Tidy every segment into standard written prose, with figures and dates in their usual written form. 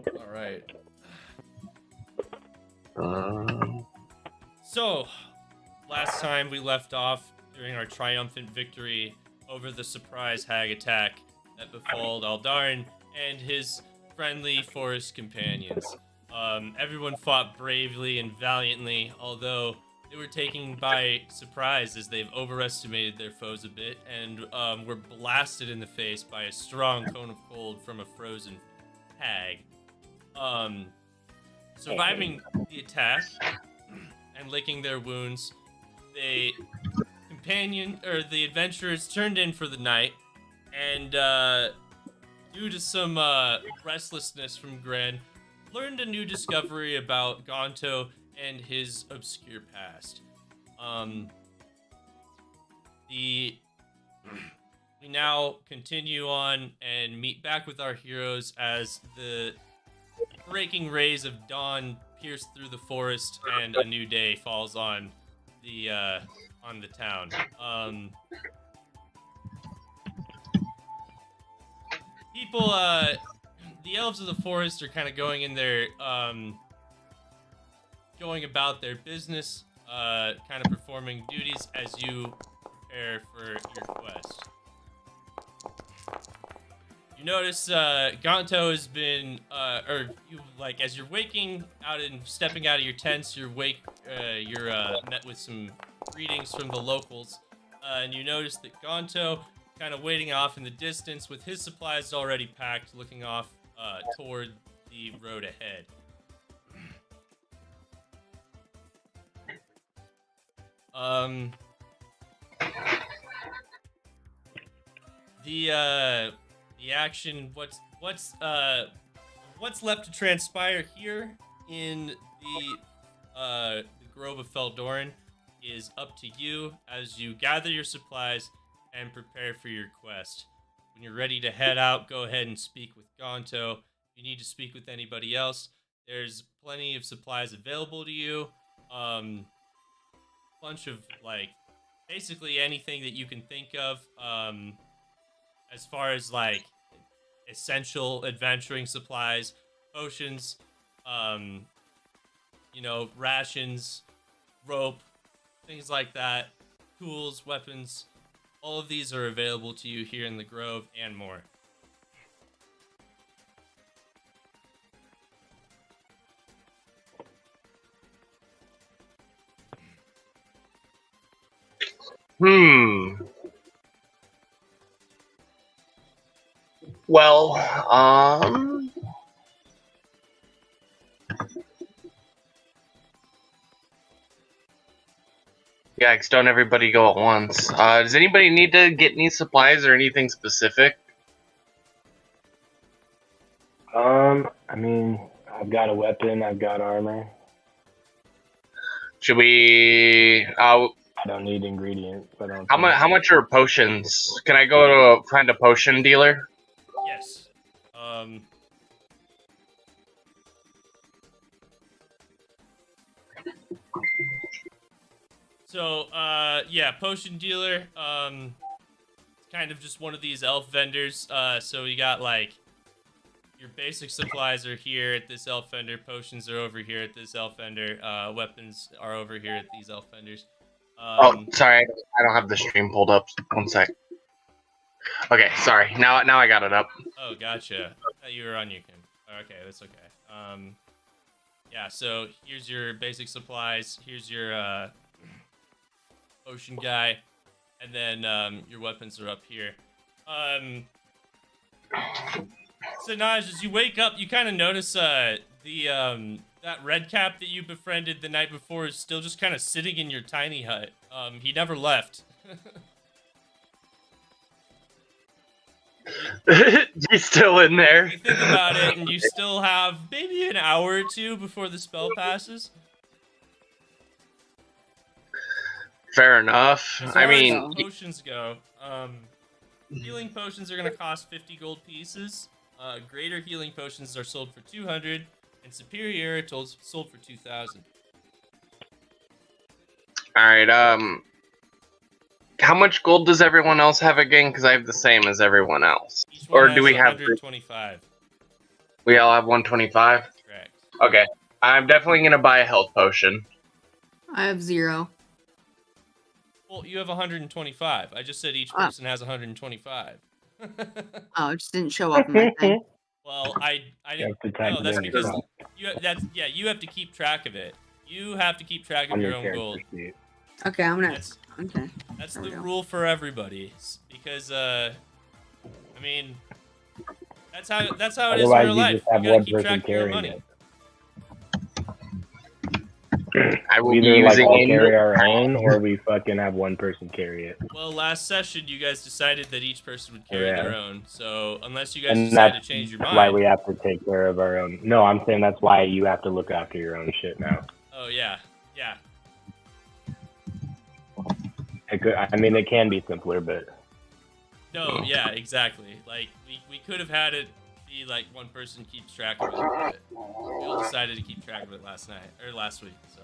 All right. Um, So, last time we left off during our triumphant victory over the surprise hag attack that befalled Aldarn and his friendly forest companions. Everyone fought bravely and valiantly, although they were taken by surprise as they've overestimated their foes a bit and were blasted in the face by a strong cone of cold from a frozen hag. Um, Surviving the attack and licking their wounds, the the adventurers turned in for the night, and due to some restlessness from Gran, learned a new discovery about Gonto and his obscure past. Um, the we now continue on and meet back with our heroes as the breaking rays of dawn pierce through the forest and a new day falls on the town. People, the elves of the forest are kind of going in their going about their business, kind of performing duties as you prepare for your quest. You notice Gonto has been, or you like as you're waking out and stepping out of your tents, you're met with some greetings from the locals, and you notice that Gonto kind of waiting off in the distance with his supplies already packed, looking off toward the road ahead. The action, what's left to transpire here in the Grove of Feldoran is up to you as you gather your supplies and prepare for your quest. When you're ready to head out, go ahead and speak with Gonto. If you need to speak with anybody else, there's plenty of supplies available to you. Bunch of like basically anything that you can think of. As far as like essential adventuring supplies, potions, rations, rope, things like that, tools, weapons, all of these are available to you here in the Grove and more. Well, yeah, 'cause don't everybody go at once. Does anybody need to get any supplies or anything specific? I mean, I've got a weapon, I've got armor. Should we? I don't need ingredients. How much are potions? Can I go to find a potion dealer? Yes. So, yeah, potion dealer. It's kind of just one of these elf vendors. So you got like your basic supplies are here at this elf vendor. Potions are over here at this elf vendor. Weapons are over here at these elf vendors. Sorry, I don't have the stream pulled up. One sec. Okay, sorry. Now I got it up. Oh, gotcha. I thought you were on your cam. Okay, that's okay. Yeah. So here's your basic supplies. Here's your potion guy, and then your weapons are up here. So Naj, as you wake up, you kind of notice that red cap that you befriended the night before is still just kind of sitting in your tiny hut. He never left. He's still in there. You think about it, and you still have maybe an hour or two before the spell passes. Fair enough. As I far mean, as potions go, healing potions are going to cost 50 gold pieces. Greater healing potions are sold for 200, and superior are sold for 2,000. all right. How much gold does everyone else have again? Because I have the same as everyone else. Each one Or has do we have 125? We all have 125? Correct. Okay. I'm definitely going to buy a health potion. I have 0. Well, you have 125. I just said each person has 125. Oh, it just didn't show up in my thing. Well, I You didn't. have to type No, it that's in because yourself you have to keep track of it. You have to keep track of on your your own character gold. sheet. Okay, I'm gonna. That's Okay. that's There we the go. rule for everybody. Because I mean, that's how it is in Otherwise, real you life. just have You gotta one keep person track of your own carrying money. it. I will We be either like using all a carry our notepad. own, or we fucking have one person carry it. Well, last session you guys decided that each person would carry Yeah. their own. So unless you guys And decide to that's change your why mind. we have to take care of our own. No, I'm saying that's why you have to look after your own shit now. Oh yeah, yeah. I mean, it can be simpler, but No, yeah, exactly. Like we could have had it be like one person keeps track of it, but we all decided to keep track of it last week. So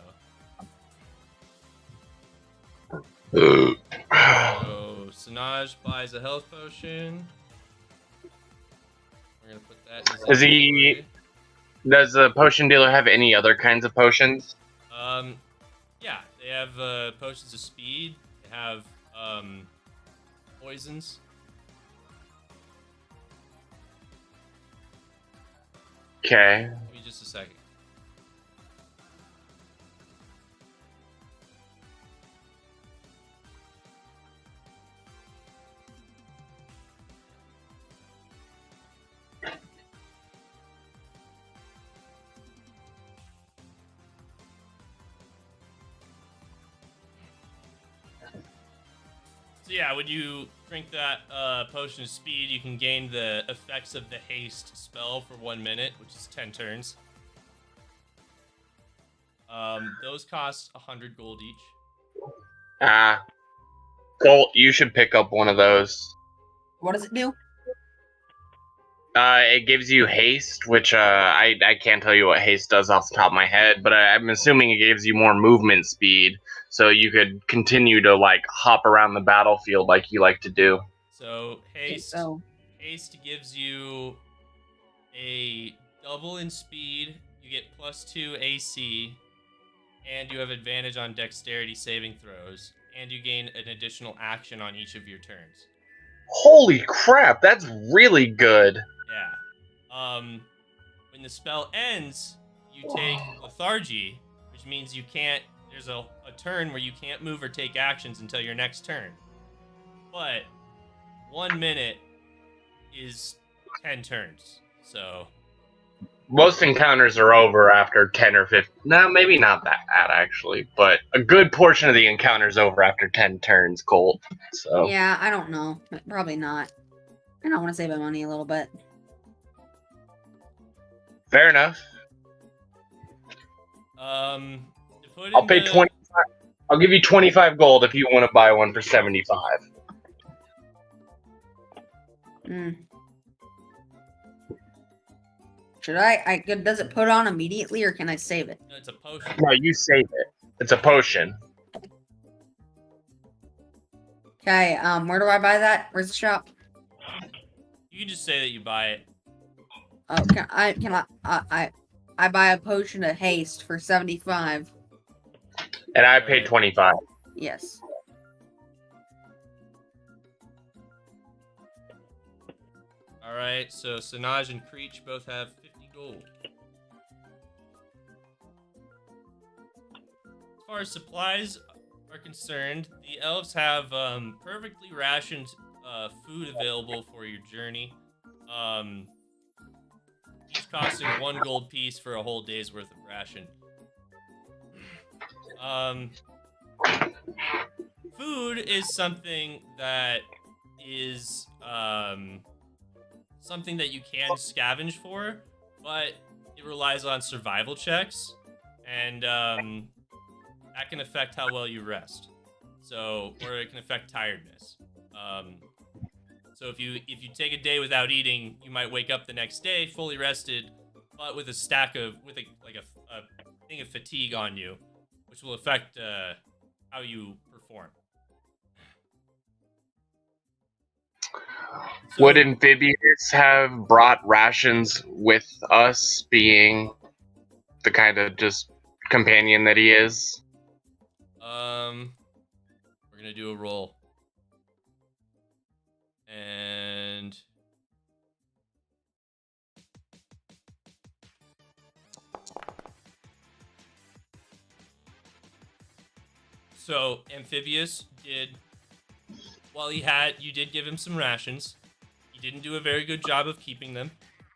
Sanaj buys a health potion. We're gonna put that in his Is he- inventory. Does the potion dealer have any other kinds of potions? Yeah, they have potions of speed. They have poisons. Okay. Give me just a second. So yeah, when you drink that potion of speed, you can gain the effects of the haste spell for 1 minute, which is 10 turns. Those cost 100 gold each. Colt, you should pick up one of those. What does it do? It gives you haste, which I can't tell you what haste does off the top of my head, but I'm assuming it gives you more movement speed, so you could continue to like hop around the battlefield like you like to do. So haste So, haste gives you a double in speed. You get +2 AC, and you have advantage on dexterity saving throws, and you gain an additional action on each of your turns. Holy crap, that's really good. Yeah. When the spell ends, you take lethargy, which means you can't. There's a turn where you can't move or take actions until your next turn. But 1 minute is 10 turns. So Most encounters are over after 10 or 15. No, maybe not that actually, but a good portion of the encounter's over after 10 turns, Colt. So yeah, I don't know. Probably not. I don't want to save my money a little bit. fair enough. to put I'll in pay the- 25. I'll give you 25 gold if you want to buy one for 75. Hmm. Should I? Does it put on immediately, or can I save it? No, it's a potion. No, you save it. It's a potion. Okay. Where do I buy that? Where's the shop? You can just say that you buy it. Oh, I buy a potion of haste for 75. And I paid 25. Yes. All right, so Sanaj and Creech both have 50 gold. As far as supplies are concerned, the elves have perfectly rationed food available for your journey. Each costing 1 gold piece for a whole day's worth of ration. Food is something that is something that you can scavenge for, but it relies on survival checks, and that can affect how well you rest. So, or it can affect tiredness. So if you take a day without eating, you might wake up the next day fully rested, but with a thing of fatigue on you, which will affect how you perform. So, Would Amphibious have brought rations with us, being the kind of just companion that he is? we're gonna do a roll. And so Amphibious did, while you did give him some rations. He didn't do a very good job of keeping them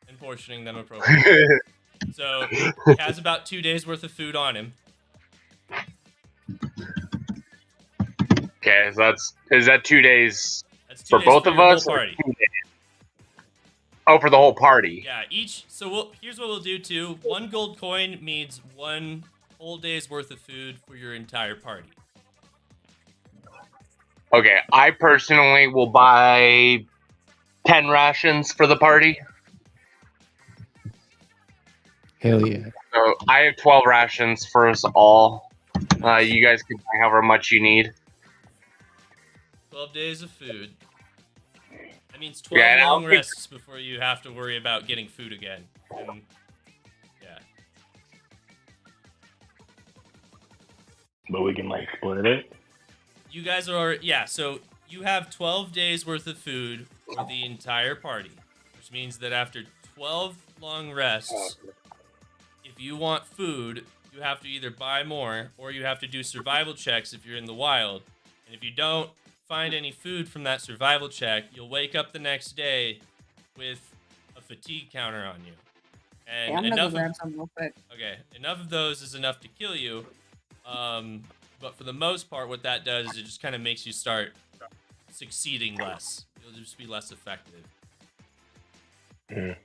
and portioning them appropriately. So he has about 2 days worth of food on him. Okay, so is that 2 days That's 2 for days both for of your us? whole Or party. 2 days? Oh, for the whole party. Yeah, here's what we'll do too. 1 gold coin means 1 whole day's worth of food for your entire party. Okay, I personally will buy 10 rations for the party. Hell yeah. So I have 12 rations for us all. You guys can buy however much you need. 12 days of food. That means 12 Yeah, and long I'll take- rests before you have to worry about getting food again. And, yeah. But we can like split it. You guys are, yeah, so you have 12 days worth of food for the entire party, which means that after 12 long rests, if you want food, you have to either buy more or you have to do survival checks if you're in the wild. And if you don't find any food from that survival check, you'll wake up the next day with a fatigue counter on you. And Yeah, I'm gonna go enough grab of, some real quick. okay, enough of those is enough to kill you. But for the most part, what that does is it just kind of makes you start succeeding less. You'll just be less effective. Mhm.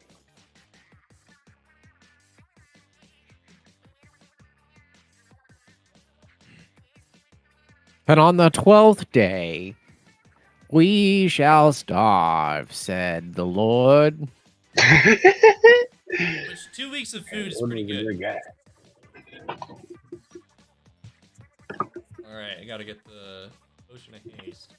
And on the 12th day, we shall starve, said the Lord. Which 2 weeks of food is pretty good. Alright, I gotta get the potion of haste.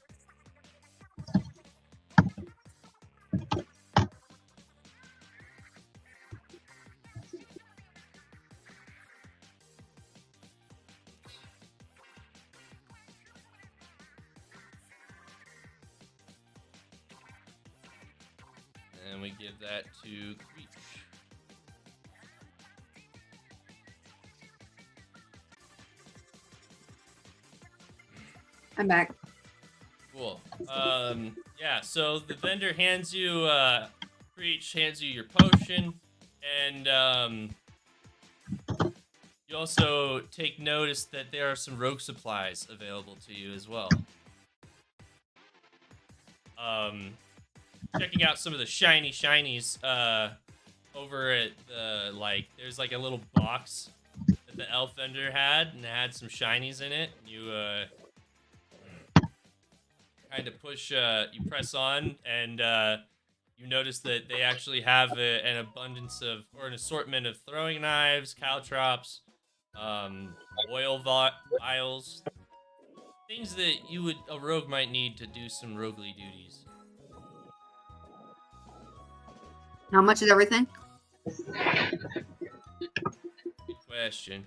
And we give that to Creech. I'm back. Cool. Yeah, so the vendor hands you, Creech hands you your potion, and, you also take notice that there are some rogue supplies available to you as well. Checking out some of the shinies, over at the, there's like a little box that the elf vendor had, and it had some shinies in it. You, kind of push, you press on, and, you notice that they actually have an abundance of, or an assortment of throwing knives, caltrops, oil vials, things that a rogue might need to do some roguely duties. How much is everything? Good question.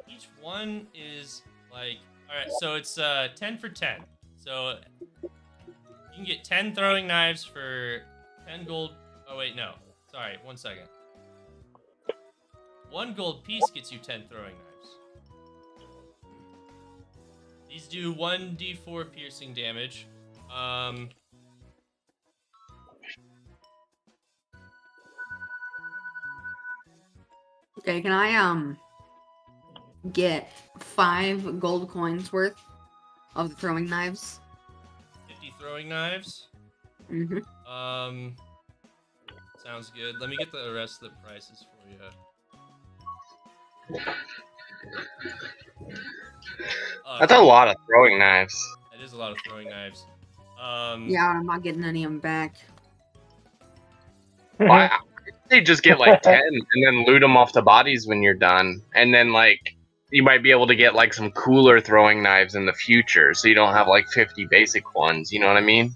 Each one is like, alright, so it's 10 for 10. So you can get 10 throwing knives for 10 gold. Oh wait, no. Sorry, 1 second. 1 gold piece gets you 10 throwing knives. These do 1d4 piercing damage. Okay, can I get 5 gold coins worth of the throwing knives? 50 throwing knives. Mm-hmm. Sounds good. Let me get the rest of the prices for you. That's a lot of throwing knives. That is a lot of throwing knives. Yeah, I'm not getting any of them back. Well, they just get like 10 and then loot them off the bodies when you're done. And then, like, you might be able to get like some cooler throwing knives in the future, so you don't have like 50 basic ones. You know what I mean?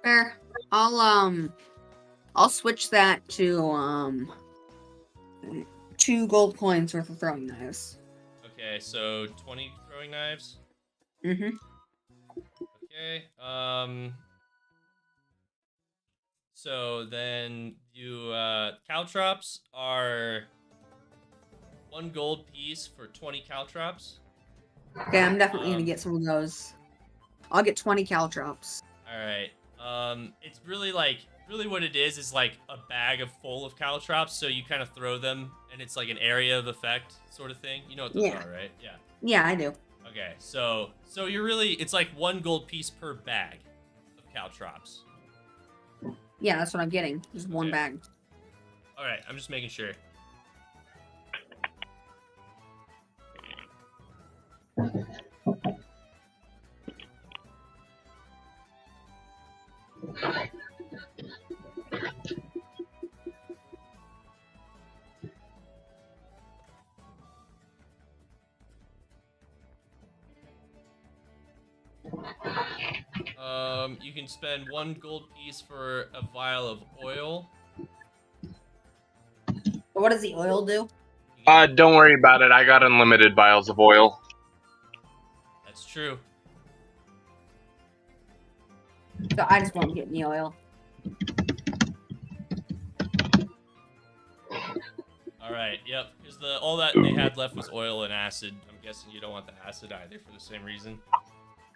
Fair. I'll switch that to 2 gold coins worth of throwing knives. Okay, so 20 throwing knives. Mm-hmm. Okay. So then you caltrops are 1 gold piece for 20 caltrops. Okay, I'm definitely gonna get some of those. I'll get 20 caltrops. All right. It's really what it is like a bag of full of caltrops. So you kind of throw them, and it's like an area of effect sort of thing. You know what those Yeah. are, right? Yeah. Yeah, I do. Okay. So you're really it's like 1 gold piece per bag of caltrops. Yeah, that's what I'm getting. Just one Okay. bag. All right. I'm just making sure. You can spend 1 gold piece for a vial of oil. What does the oil do? Don't worry about it. I got unlimited vials of oil. That's true. So I just won't get any oil. All right. Yep. Because all that they had left was oil and acid. I'm guessing you don't want the acid either for the same reason.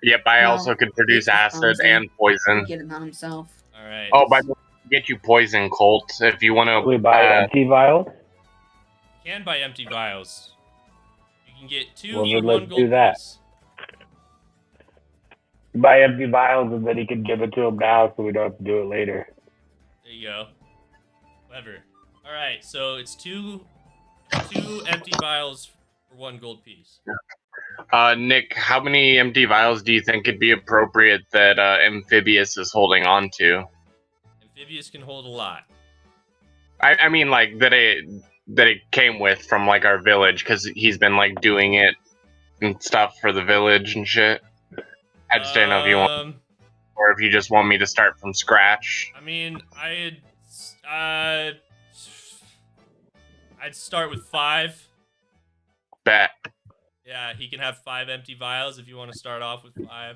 Yep, I No, also could produce it's just acid clumsy. and poison. Get it on himself. All right. Oh, by the way, get you poison, Colt, if you want to. We buy empty vials. You can buy empty vials. You can get 2 Well, for then 1 let's gold do that. piece. Buy empty vials, and then he can give it to him now, so we don't have to do it later. There you go. Clever. All right. So it's 2 empty vials for 1 gold piece. Nick, how many empty vials do you think it'd be appropriate that Amphibious is holding on to? Amphibious can hold a lot. I mean, like that it came with from like our village, because he's been like doing it and stuff for the village and shit. I just didn't know if you want, or if you just want me to start from scratch. I mean, I'd start with 5. Bet. Yeah, he can have 5 empty vials if you want to start off with 5.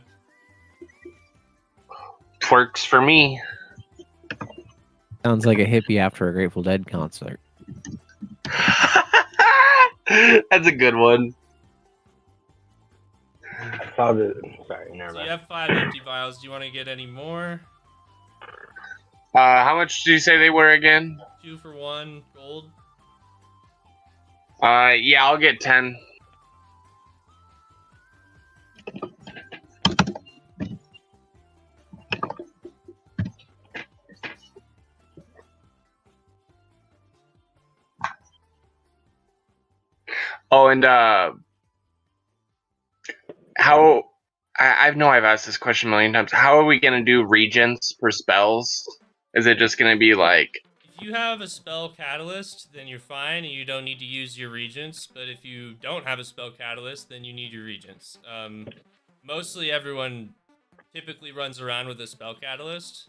Works for me. Sounds like a hippie after a Grateful Dead concert. That's a good one. I saw the. Sorry, never So mind. you have 5 empty vials. Do you want to get any more? How much did you say they were again? 2 for 1 gold. Yeah, I'll get 10. Oh, and how? I know I've asked this question a million times. How are we gonna do regents for spells? Is it just gonna be like? If you have a spell catalyst, then you're fine and you don't need to use your regents. But if you don't have a spell catalyst, then you need your regents. Mostly everyone typically runs around with a spell catalyst,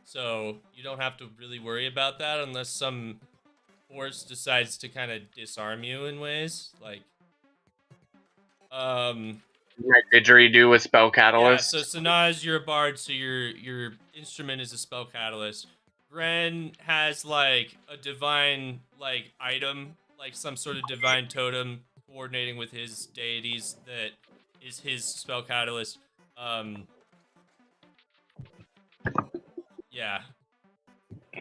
so you don't have to really worry about that unless some force decides to kind of disarm you in ways like Like didgeridoo with spell catalyst? Yeah, so Sanaz, you're a bard, so your instrument is a spell catalyst. Gren has like a divine like item, like some sort of divine totem coordinating with his deities that is his spell catalyst. Yeah.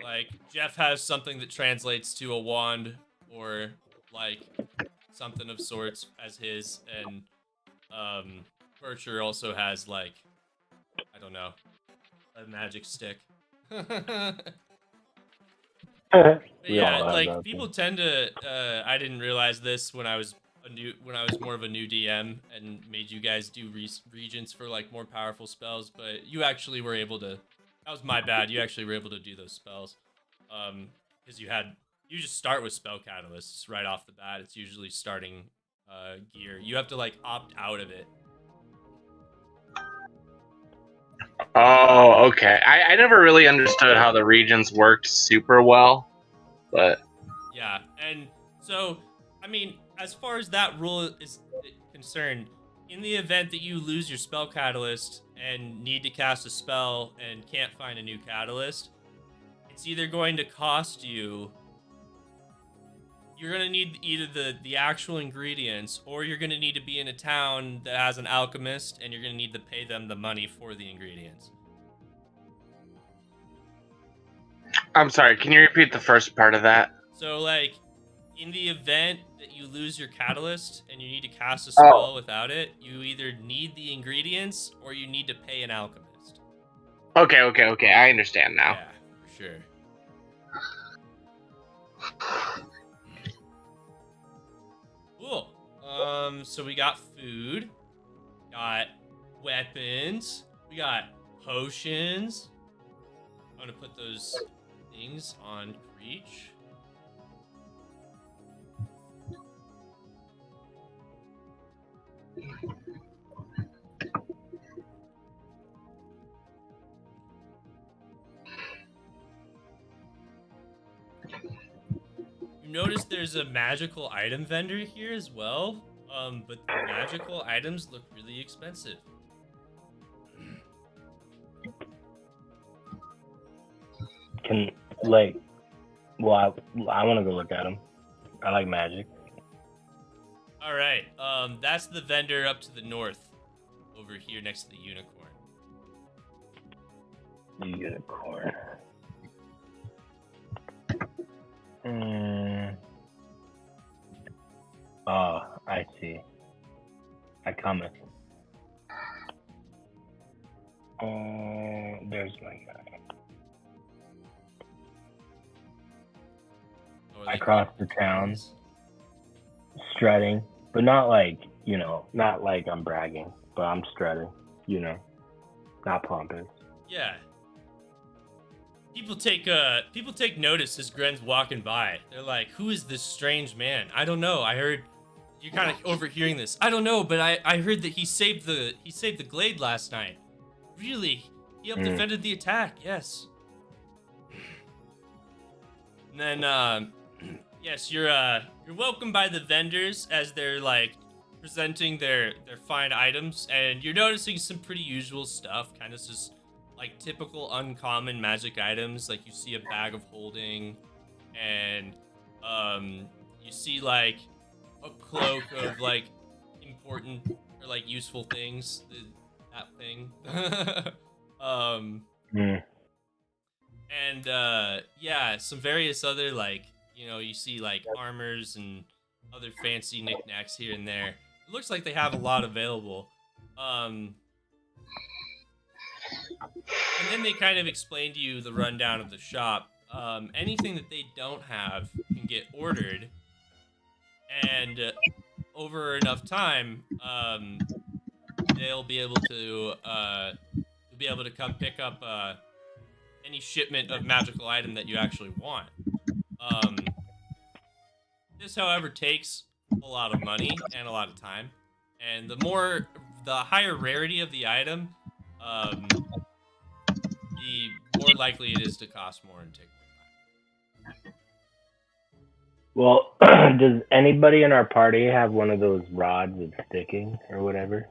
Like Jeff has something that translates to a wand or like something of sorts as his, and Percher also has like, I don't know, a magic stick. But We all yeah, have like that people thing. tend to I didn't realize this when I was when I was more of a new DM and made you guys do regents for like more powerful spells, but you actually were able to. That was my bad. You actually were able to do those spells, because you just start with spell catalysts right off the bat. It's usually starting gear. You have to like opt out of it. Oh, okay. I never really understood how the regions worked super well, but Yeah, and so, I mean, as far as that rule is concerned, in the event that you lose your spell catalyst and need to cast a spell and can't find a new catalyst, it's either going to cost you. You're going to need either the actual ingredients, or you're going to need to be in a town that has an alchemist, and you're going to need to pay them the money for the ingredients. I'm sorry, can you repeat the first part of that? So, like, in the event that you lose your catalyst and you need to cast a spell without it, you either need the ingredients or you need to pay an alchemist. Okay, I understand now. Yeah, for sure. Cool. So we got food, got weapons, we got potions. I'm gonna put those things on Creech. You notice there's a magical item vendor here as well, but the magical items look really expensive. Can like, well, I want to go look at them. I like magic. All right, that's the vendor up to the north, over here next to the unicorn. Unicorn. Oh, I see. I cometh. There's my guy. I crossed the town, strutting, but not like, not like I'm bragging, but I'm strutting, not pompous. Yeah. People take notice as Gren's walking by. They're like, "Who is this strange man? I don't know. I heard you're kind of overhearing this. I don't know, but I heard that he saved the glade last night. Really? He helped defended the attack. Yes." And then yes, you're welcomed by the vendors as they're like presenting their fine items, and you're noticing some pretty usual stuff, kind of just like typical uncommon magic items. Like you see a bag of holding, and you see like a cloak of like important or like useful things. That thing. And yeah, some various other like, you see like armors and other fancy knickknacks here and there. It looks like they have a lot available. And then they kind of explain to you the rundown of the shop. Anything that they don't have can get ordered, and over enough time, they'll be able to come pick up any shipment of magical item that you actually want. This, however, takes a lot of money and a lot of time, and the higher rarity of the item, the more likely it is to cost more and take more time. Well, does anybody in our party have one of those rods with sticking or whatever?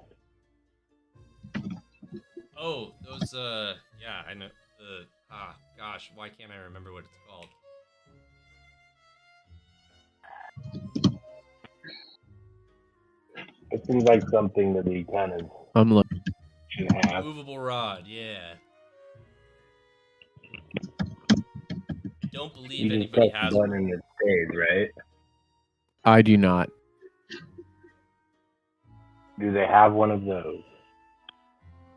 Oh, those, yeah, I know. Gosh, why can't I remember what it's called? It seems like something that we kind of I'm looking. should have. Movable rod, yeah. I don't believe You just anybody press has the one. button and it stays, right? I do not. Do they have one of those?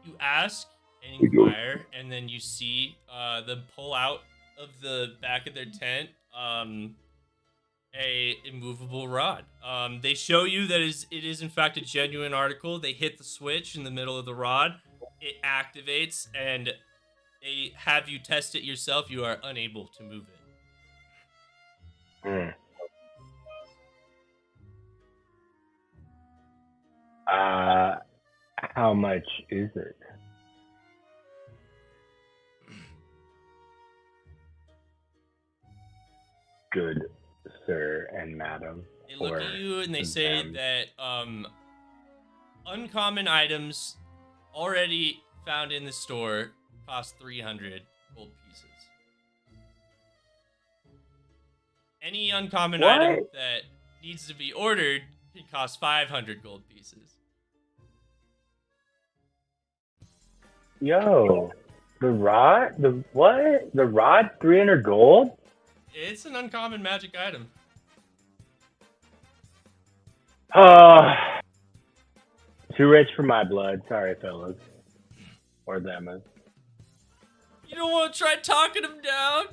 You ask and inquire, and then you see them pull out of the back of their tent a immovable rod. They show you that it is in fact a genuine article. They hit the switch in the middle of the rod, it activates, and they have you test it yourself. You are unable to move it. Hmm. How much is it? Good sir and madam. They look or at you and they say them. that uncommon items already found in the store cost 300 gold pieces. Any uncommon What? item that needs to be ordered can cost 500 gold pieces. Yo, the rod? The what? The rod? 300 gold? It's an uncommon magic item. Too rich for my blood. Sorry, fellas. Or them. You don't want to try talking him down?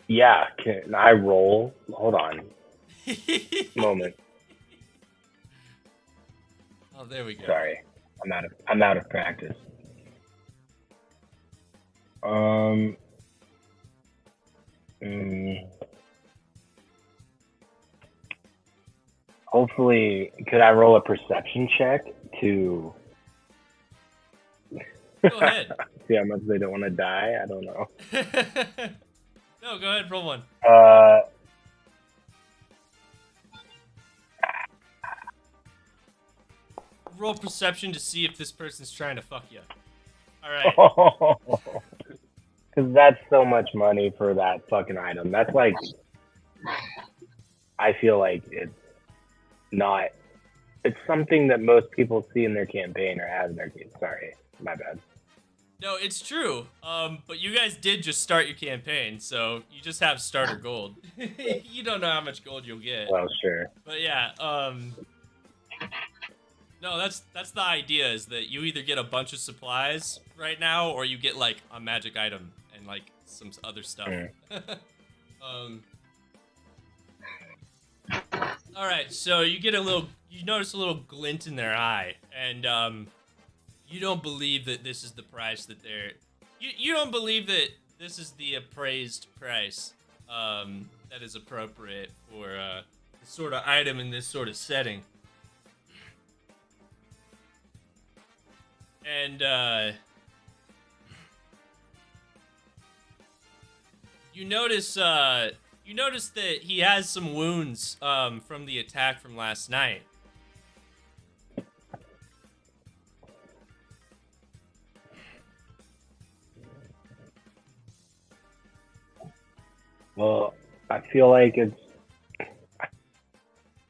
Yeah, can I roll? Hold on. Moment. Oh, there we go. Sorry. I'm out of practice. Hopefully, could I roll a perception check to Go ahead. see how much they don't want to die? I don't know. No, go ahead, roll one. Roll perception to see if this person's trying to fuck you. All right. Because that's so much money for that fucking item. That's like, I feel like it's not. It's something that most people see in their campaign or have in their game. Sorry, my bad. No, it's true. But you guys did just start your campaign, so you just have starter gold. You don't know how much gold you'll get. Well, sure. But yeah, no, that's the idea, is that you either get a bunch of supplies right now, or you get like a magic item and like some other stuff. All right, so you notice a little glint in their eye, and you don't believe that this is the price that you don't believe that this is the appraised price that is appropriate for this sort of item in this sort of setting. And you notice that he has some wounds from the attack from last night. Well, I feel like I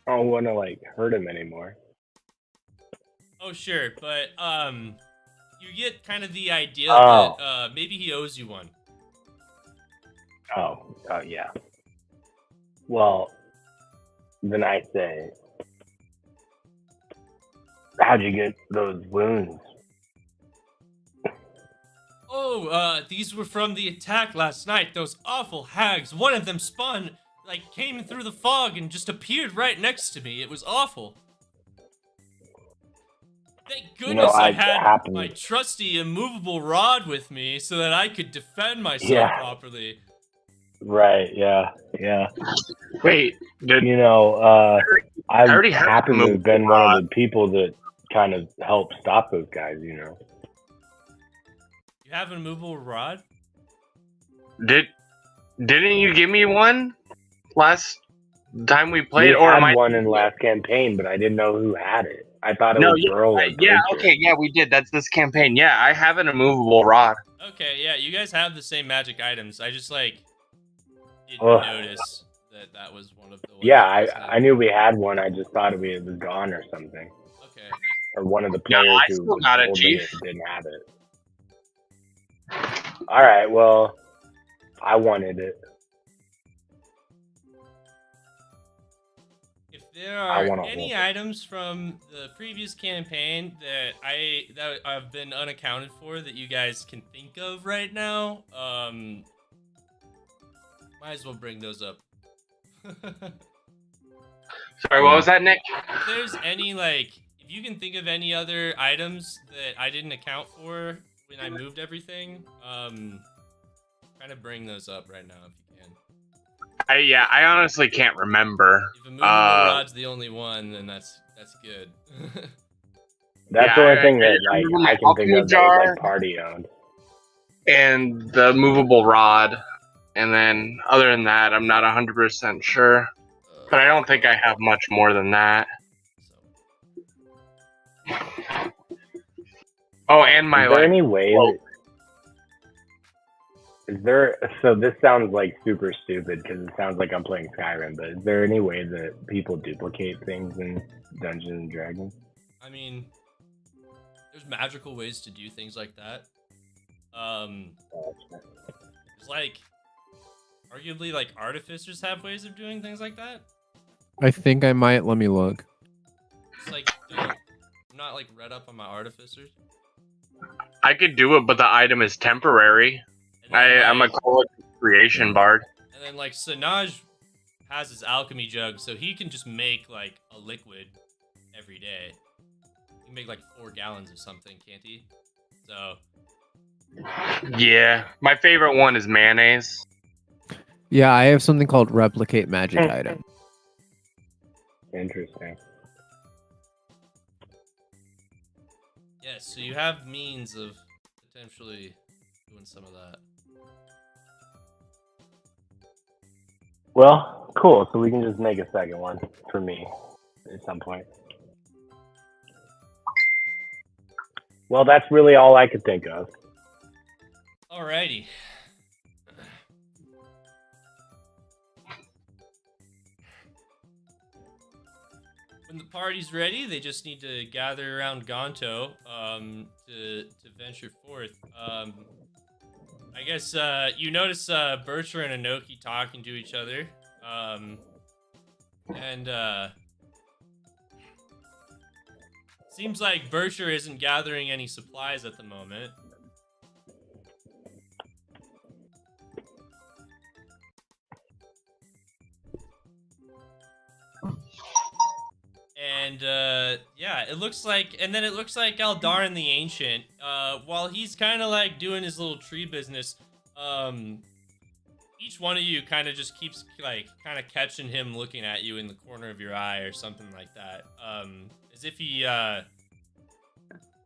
don't want to like hurt him anymore. Oh, sure, but you get kind of the idea Oh. that maybe he owes you one. Oh, yeah. Well, then I say, how'd you get those wounds? Oh, these were from the attack last night. Those awful hags. One of them came through the fog and just appeared right next to me. It was awful. Thank goodness I had my trusty immovable rod with me so that I could defend myself properly. Right, yeah. Wait, I already have happen to a have been movable one rod. of the people that kind of helped stop those guys, You have an immovable rod? Didn't you give me one last time we played? We Or had one in last campaign, but I didn't know who had it. I thought it was Earl or Bridger. We did. That's this campaign. Yeah, I have an immovable rod. Okay, yeah, you guys have the same magic items. I just didn't Ugh. notice that was one of the ones. Yeah, you guys had. I knew we had one. I just thought it was gone or something. Okay. Or one of the No, players I who still got it, told me Chief. it didn't have it. All right, well, I wanted it. If there are any items from the previous campaign that have been unaccounted for that you guys can think of right now, Might as well bring those up. Sorry, what was that, Nick? If there's any, like, if you can think of any other items that I didn't account for when I moved everything, kind of bring those up right now if you can. I honestly can't remember. If a movable rod's the only one, then that's good. That's the only thing that like I can think of that was like party owned. And the movable rod. And then other than that, I'm not 100% sure. But I don't think I have much more than that. Oh, and my Is there like. any way that, is there? So this sounds like super stupid because it sounds like I'm playing Skyrim. But is there any way that people duplicate things in Dungeons and Dragons? I mean, there's magical ways to do things like that. It's like, arguably, like artificers have ways of doing things like that. I think I might. Let me look. It's like, I'm not like read up on my artificers. I could do it, but the item is temporary. And then, I'm a creation bard. And then like Sanaj has his alchemy jug, so he can just make like a liquid every day. He can make like 4 gallons of something, can't he? So. Yeah, my favorite one is mayonnaise. Yeah, I have something called replicate magic item. Interesting. Yes, so you have means of potentially doing some of that. Well, cool. So we can just make a second one for me at some point. Well, that's really all I could think of. Alrighty. When the party's ready, they just need to gather around Gonto to venture forth. I guess you notice Bercher and Anoki talking to each other. Seems like Bercher isn't gathering any supplies at the moment. And yeah, it looks like Aldarin the Ancient, while he's kind of like doing his little tree business, each one of you kind of just keeps like kind of catching him looking at you in the corner of your eye or something like that, as if he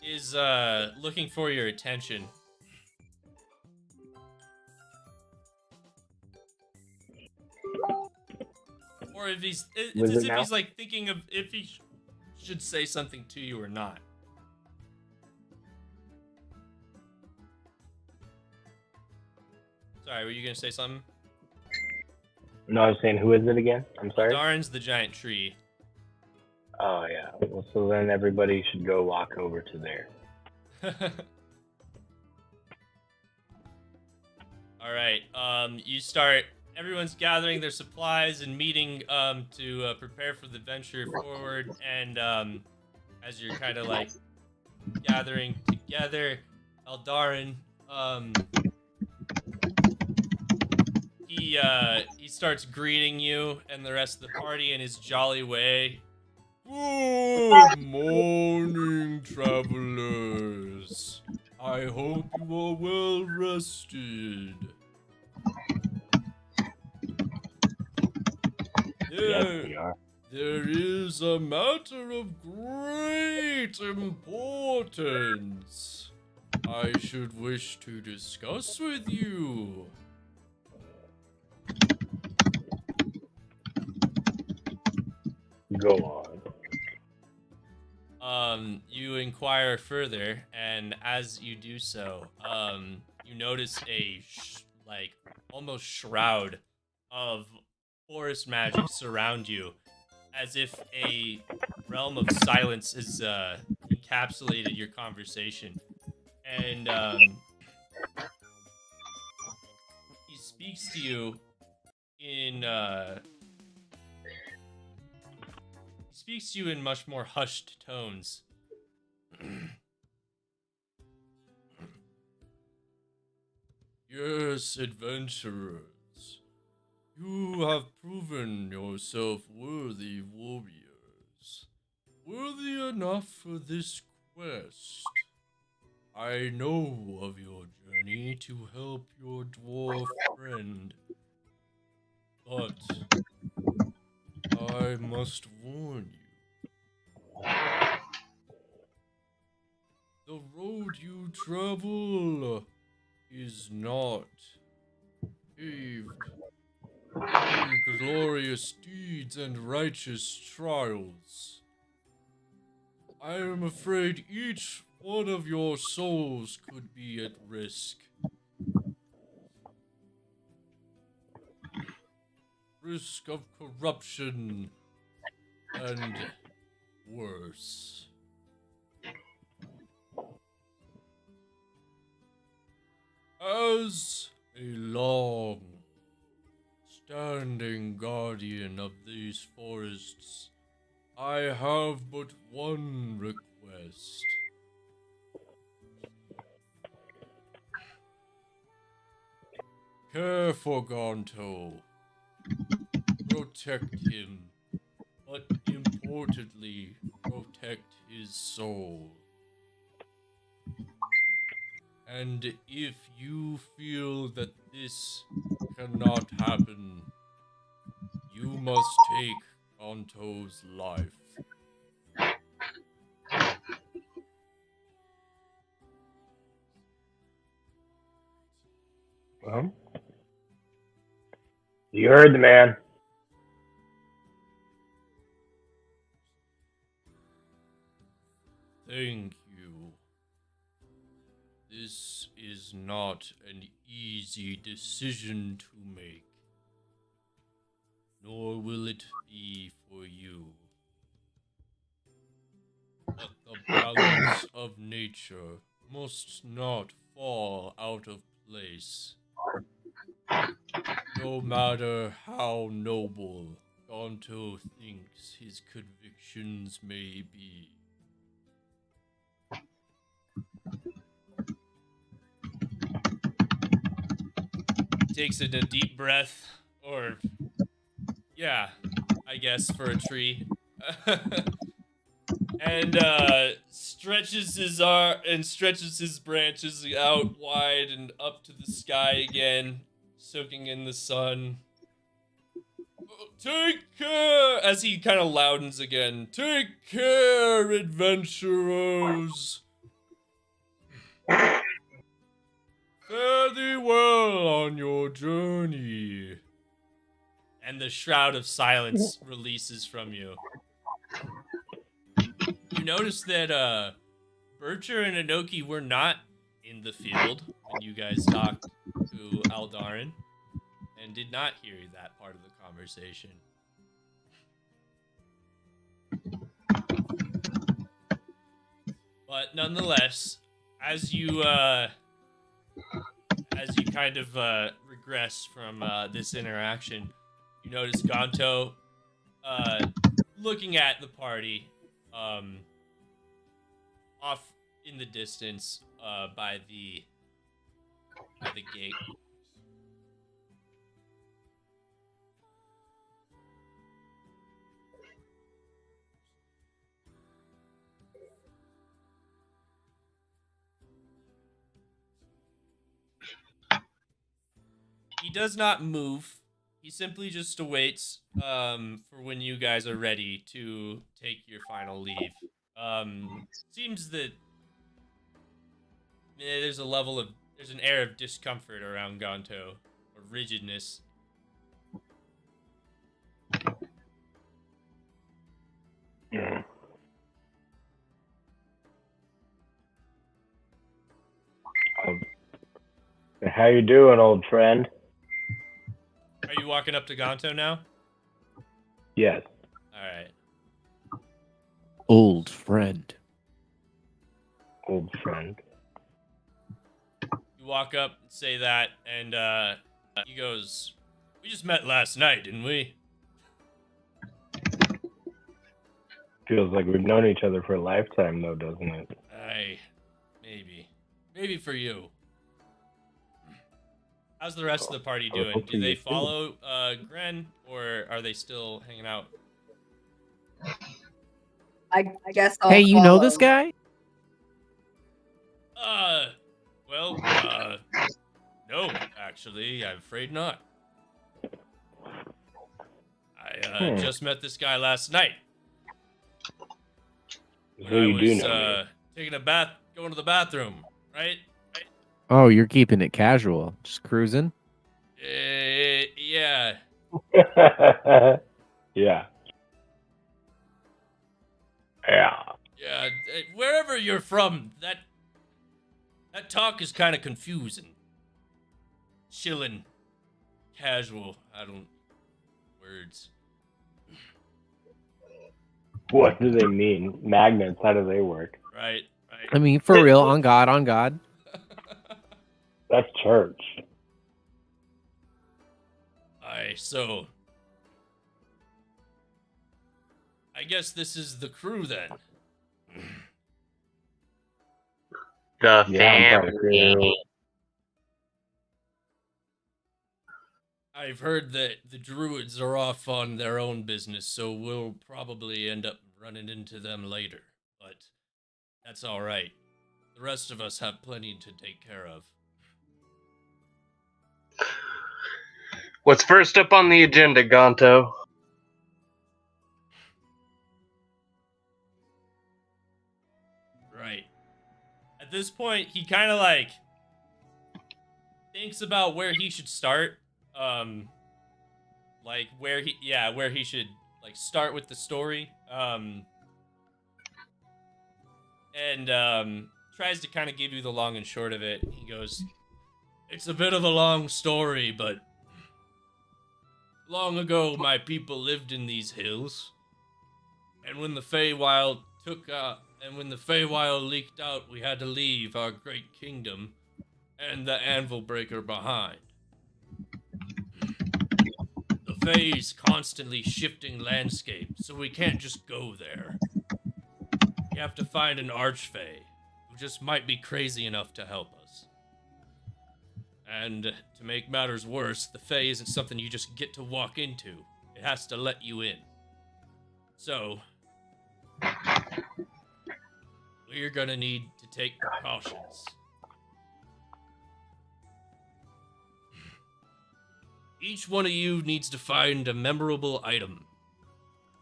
is looking for your attention. Or if it's as if he's like thinking of if he should say something to you or not. Sorry, were you gonna say something? No, I was saying, who is it again? I'm sorry. Darn's the giant tree. Oh yeah. Well, so then everybody should go walk over to there. All right. You start. Everyone's gathering their supplies and meeting to prepare for the venture forward. And as you're kind of like gathering together, Aldarin, he starts greeting you and the rest of the party in his jolly way. Good morning, travelers. I hope you are well rested. Yes, we are. There is a matter of great importance I should wish to discuss with you. Go on. You inquire further, and as you do so, you notice a like almost shroud of forest magic surround you, as if a realm of silence has encapsulated your conversation. And he speaks to you in much more hushed tones. Yes, adventurers. You have proven yourself worthy warriors. Worthy enough for this quest. I know of your journey to help your dwarf friend. But I must warn you. The road you travel is not paved in glorious deeds and righteous trials. I am afraid each one of your souls could be at risk. Risk of corruption and worse. As a long-standing guardian of these forests, I have but one request. Care for Gonto. Protect him, but importantly, protect his soul. And if you feel that this cannot happen, you must take Gonto's life. Well, you heard the man. Thank you. This is not an easy decision to make, nor will it be for you. But the balance of nature must not fall out of place. No matter how noble Gonto thinks his convictions may be. Takes in a deep breath, or yeah, I guess for a tree, and stretches his arm and stretches his branches out wide and up to the sky again, soaking in the sun. Take care, as he kind of loudens again. Take care, adventurers. Fare thee well on your journey. And the shroud of silence releases from you. You notice that Bircher and Inoki were not in the field when you guys talked to Aldarin, and did not hear that part of the conversation. But nonetheless, as you kind of regress from this interaction, you notice Gonto looking at the party off in the distance by the gate. He does not move. He simply just awaits for when you guys are ready to take your final leave. Seems that there's an air of discomfort around Gonto, or rigidness. Yeah. How you doing, old friend? Are you walking up to Gonto now? Yes. Alright. Old friend. Old friend. You walk up and say that, and he goes, "We just met last night, didn't we?" Feels like we've known each other for a lifetime, though, doesn't it? Maybe. Maybe for you. How's the rest of the party doing? hope Do they you too. follow Gren, or are they still hanging out? I guess I'll Hey, you know this follow. guy? Well, no, actually, I'm afraid not. I just met this guy last night. So When I you do was know me. taking a bath, going to the bathroom, right? Oh, you're keeping it casual, just cruising. Yeah. Yeah. Yeah, Yeah. wherever you're from, that talk is kind of confusing. Chillin', casual. I don't words. What do they mean? Magnets, how do they work? Right. I mean, for real, on God, on God. That's church. So I guess this is the crew then. The Yeah, I'm trying to figure family. out. I've heard that the druids are off on their own business, so we'll probably end up running into them later. But that's all right. The rest of us have plenty to take care of. What's first up on the agenda, Gonto? Right. At this point, he kind of like thinks about where he should start. Like where he should like start with the story. And tries to kind of give you the long and short of it. He goes, "It's a bit of a long story, but long ago my people lived in these hills, and when the Feywild leaked out, we had to leave our great kingdom and the Anvil Breaker behind. The Fey's constantly shifting landscape, so we can't just go there. We have to find an Archfey who just might be crazy enough to help us. And to make matters worse, the Fey isn't something you just get to walk into. It has to let you in. So, we're gonna need to take precautions. Each one of you needs to find a memorable item.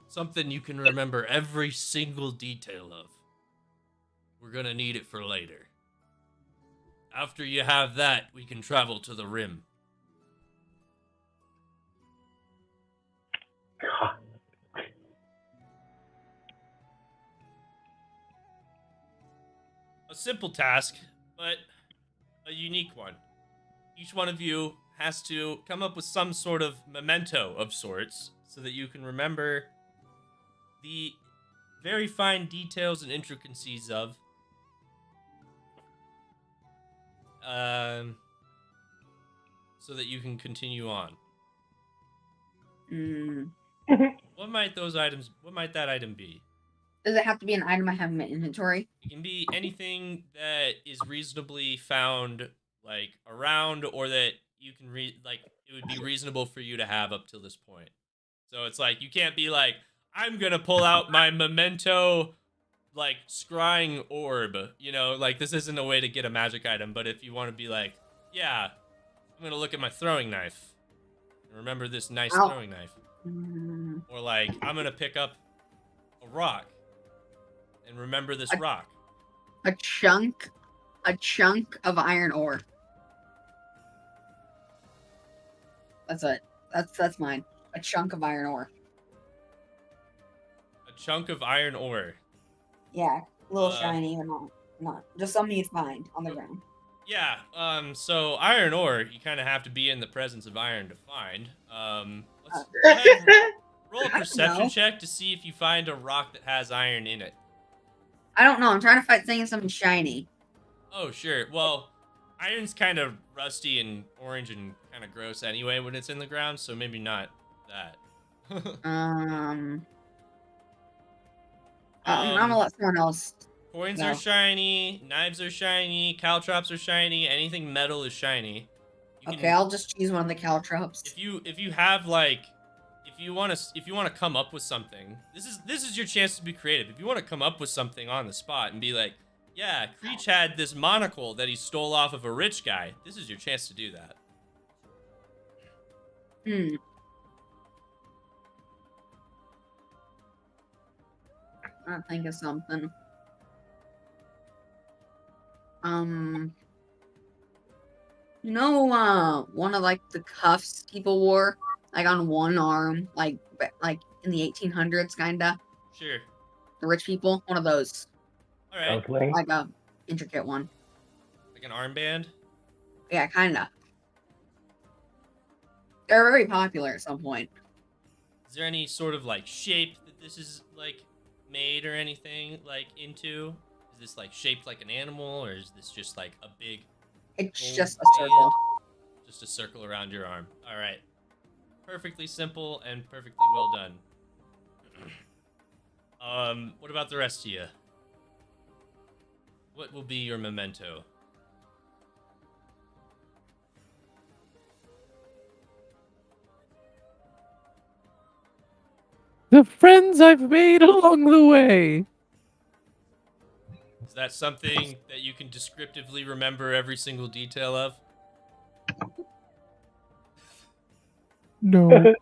Something you can remember every single detail of. We're gonna need it for later. After you have that, we can travel to the Rim. God. A simple task, but a unique one. Each one of you has to come up with some sort of memento of sorts so that you can remember the very fine details and intricacies of so that you can continue on. What might that item be? Does it have to be an item I have in my inventory? It can be anything that is reasonably found like around, or that you can it would be reasonable for you to have up till this point. So it's like you can't be like, I'm gonna pull out my memento like scrying orb, like this isn't a way to get a magic item. But if you want to be like, yeah, I'm gonna look at my throwing knife and remember this nice throwing knife, or like I'm gonna pick up a rock and remember this rock. A chunk of iron ore. That's it. That's mine. A chunk of iron ore. A chunk of iron ore. Yeah, a little shiny, but not just something you'd find on the ground. Yeah. So iron ore, you kind of have to be in the presence of iron to find. Let's go ahead and roll a perception check to see if you find a rock that has iron in it. I don't know. I'm trying to find something shiny. Oh, sure. Well, iron's kind of rusty and orange and kind of gross anyway when it's in the ground, so maybe not that. I'm gonna let someone else. Coins No. are shiny, knives are shiny, caltrops are shiny, anything metal is shiny. You Okay, can, I'll just choose one of the caltrops. if you have like, if you want to come up with something, this is your chance to be creative. If you want to come up with something on the spot and be like, yeah, Creech had this monocle that he stole off of a rich guy. This is your chance to do that. Hmm. I'll think of something. One of like the cuffs people wore, like on one arm, like in the 1800s, kinda. Sure. The rich people, one of those, All right. Cufflink? like a intricate one. Like an armband. Yeah, kinda. They're very popular at some point. Is there any sort of like shape that this is like made or anything like into? Is this like shaped like an animal, or is this just like a big It's gold just a band? circle. Just a circle around your arm. All right. Perfectly simple and perfectly well done. What about the rest of you? What will be your memento? The friends I've made along the way. Is that something that you can descriptively remember every single detail of? No.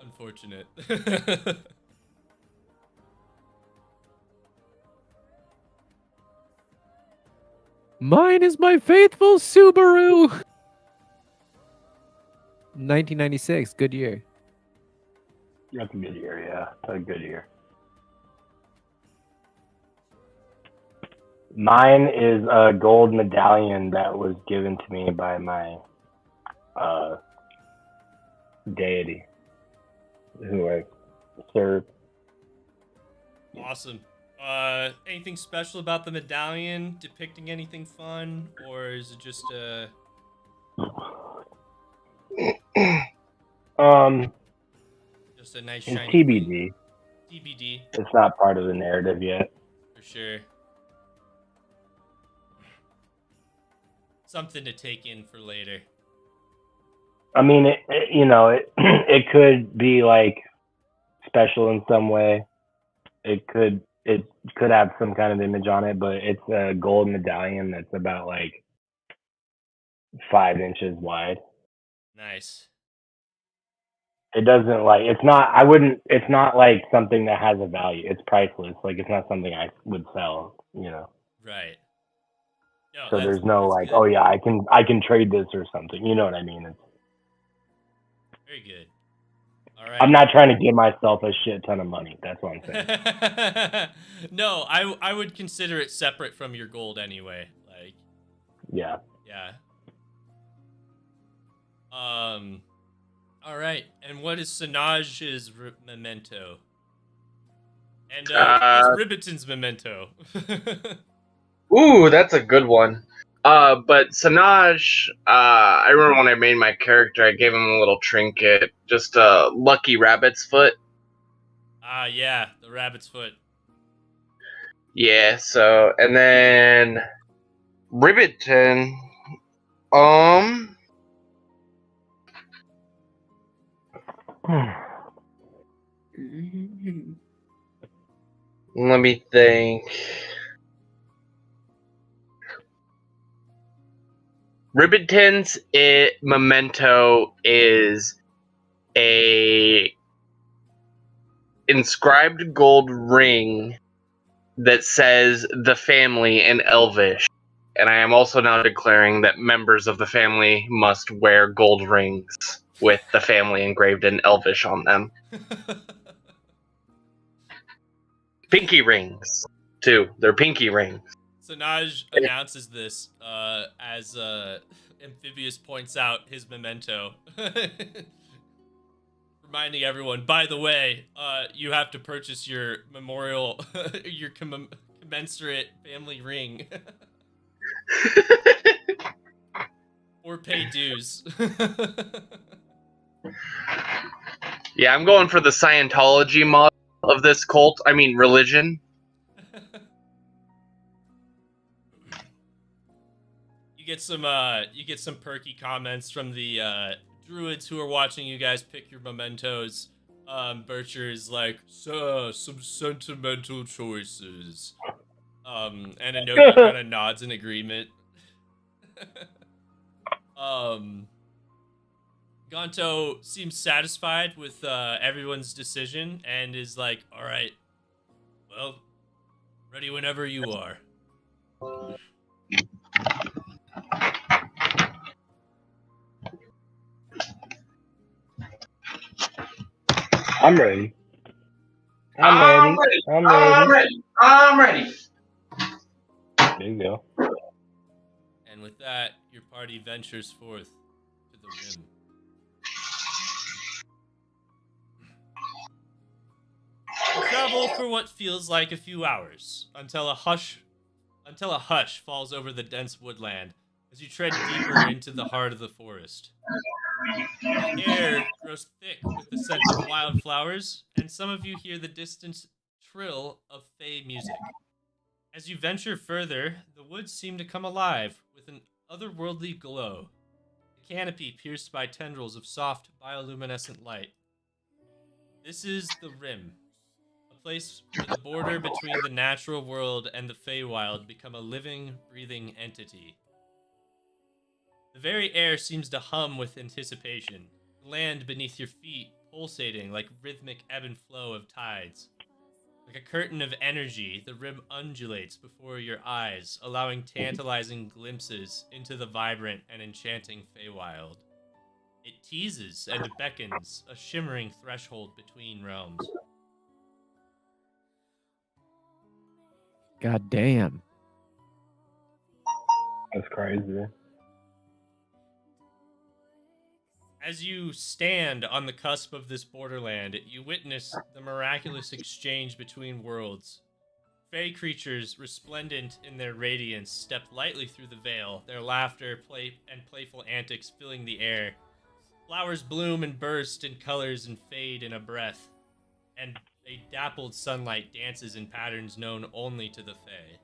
Unfortunate. Mine is my faithful Subaru. 1996, good year. That's a good year, yeah. That's a good year. Mine is a gold medallion that was given to me by my deity who I serve. Awesome. Anything special about the medallion depicting anything fun, or is it just just a nice It's shiny TBD. thing? TBD It's not part of the narrative yet. for sure. Something to take in for later. I mean, it could be like special in some way. It could have some kind of image on it, but it's a gold medallion that's about like 5 inches wide. Nice. It doesn't it's not like something that has a value. It's priceless. Like it's not something I would sell, Right. No, So there's no that's like, good. oh yeah, I can trade this or something. You know what I mean? Very good. All right. I'm not trying to give myself a shit ton of money. That's what I'm saying. No, I would consider it separate from your gold anyway. Like, Yeah. yeah. All right. And what is Sinaj's memento? And what's Ribbiton's memento? Ooh, that's a good one. But Sanaj, I remember when I made my character, I gave him a little trinket, just a lucky rabbit's foot. Ah, yeah, the rabbit's foot. Yeah, so, and then Ribbiton, Mhm. let me think. Ribbiton's memento is a inscribed gold ring that says the family in Elvish. And I am also now declaring that members of the family must wear gold rings with the family engraved in Elvish on them. Pinky rings, too. They're pinky rings. Sinaj announces this as Amphibious points out his memento. Reminding everyone, by the way, you have to purchase your memorial, your commensurate family ring. Or pay dues. Yeah, I'm going for the Scientology model of this cult. I mean, religion. You get some perky comments from the druids who are watching you guys pick your mementos. Bircher is like, "Sir, some sentimental choices." And Inoki kind of nods in agreement. Gonto seems satisfied with everyone's decision and is like, "All right, well, ready whenever you are." I'm ready. I'm ready. I'm ready. There you go. And with that, your party ventures forth to the rim. You travel for what feels like a few hours until a hush falls over the dense woodland as you tread deeper into the heart of the forest. The air grows thick with the scent of wildflowers, and some of you hear the distant trill of fey music. As you venture further, the woods seem to come alive with an otherworldly glow, the canopy pierced by tendrils of soft bioluminescent light. This is the Rim, a place where the border between the natural world and the Feywild become a living, breathing entity. The very air seems to hum with anticipation, the land beneath your feet pulsating like rhythmic ebb and flow of tides. Like a curtain of energy, the rim undulates before your eyes, allowing tantalizing glimpses into the vibrant and enchanting Feywild. It teases and beckons, a shimmering threshold between realms. God damn. That's crazy. As you stand on the cusp of this borderland, you witness the miraculous exchange between worlds. Fey creatures, resplendent in their radiance, step lightly through the veil, their laughter, play, and playful antics filling the air. Flowers bloom and burst in colors and fade in a breath, and a dappled sunlight dances in patterns known only to the Fey.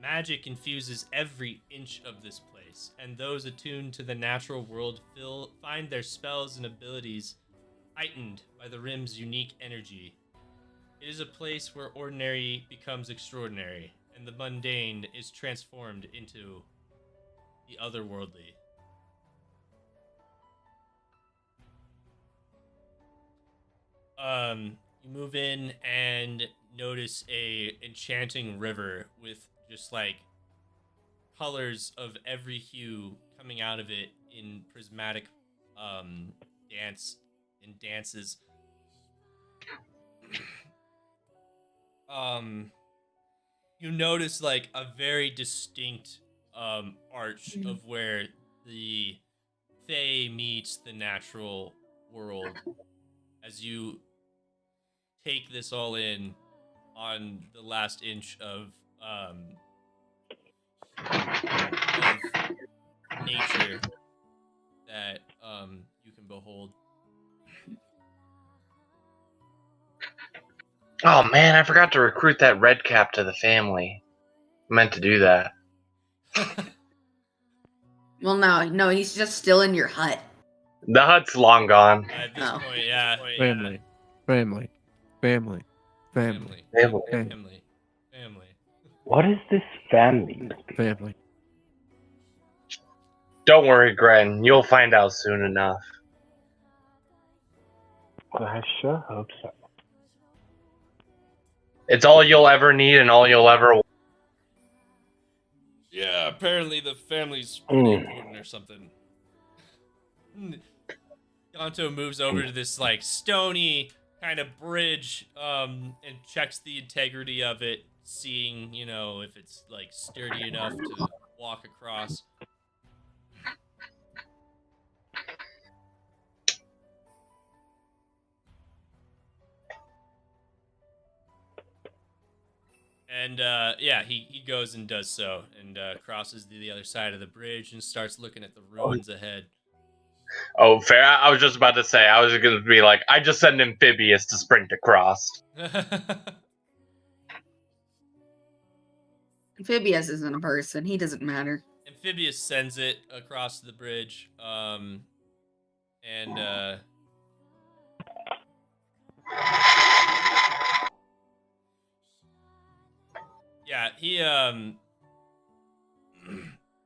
Magic infuses every inch of this place, and those attuned to the natural world find their spells and abilities heightened by the Rim's unique energy. It is a place where ordinary becomes extraordinary, and the mundane is transformed into the otherworldly. You move in and notice a enchanting river with just like colors of every hue coming out of it in prismatic dances. You notice like a very distinct arch of where the Fae meets the natural world as you take this all in on the last inch of nature that you can behold. Oh man, I forgot to recruit that red cap to the family. I meant to do that. Well, no, he's just still in your hut. The hut's long gone. At this Oh. point, yeah. Family. Family. Family. Family. Family. What is this family? Family. Don't worry, Gren. You'll find out soon enough. I sure hope so. It's all you'll ever need and all you'll ever want. Yeah, apparently the family's pretty important or something. Gonto moves over to this like stony kind of bridge and checks the integrity of it, seeing, you know, if it's like sturdy enough to walk across. And yeah, he goes and does so, and crosses to the other side of the bridge and starts looking at the ruins ahead. Oh, fair. I was just about to say, I was going to be like, I just sent amphibious to sprint across. Amphibious isn't a person. He doesn't matter. Amphibious sends it across the bridge. And yeah, he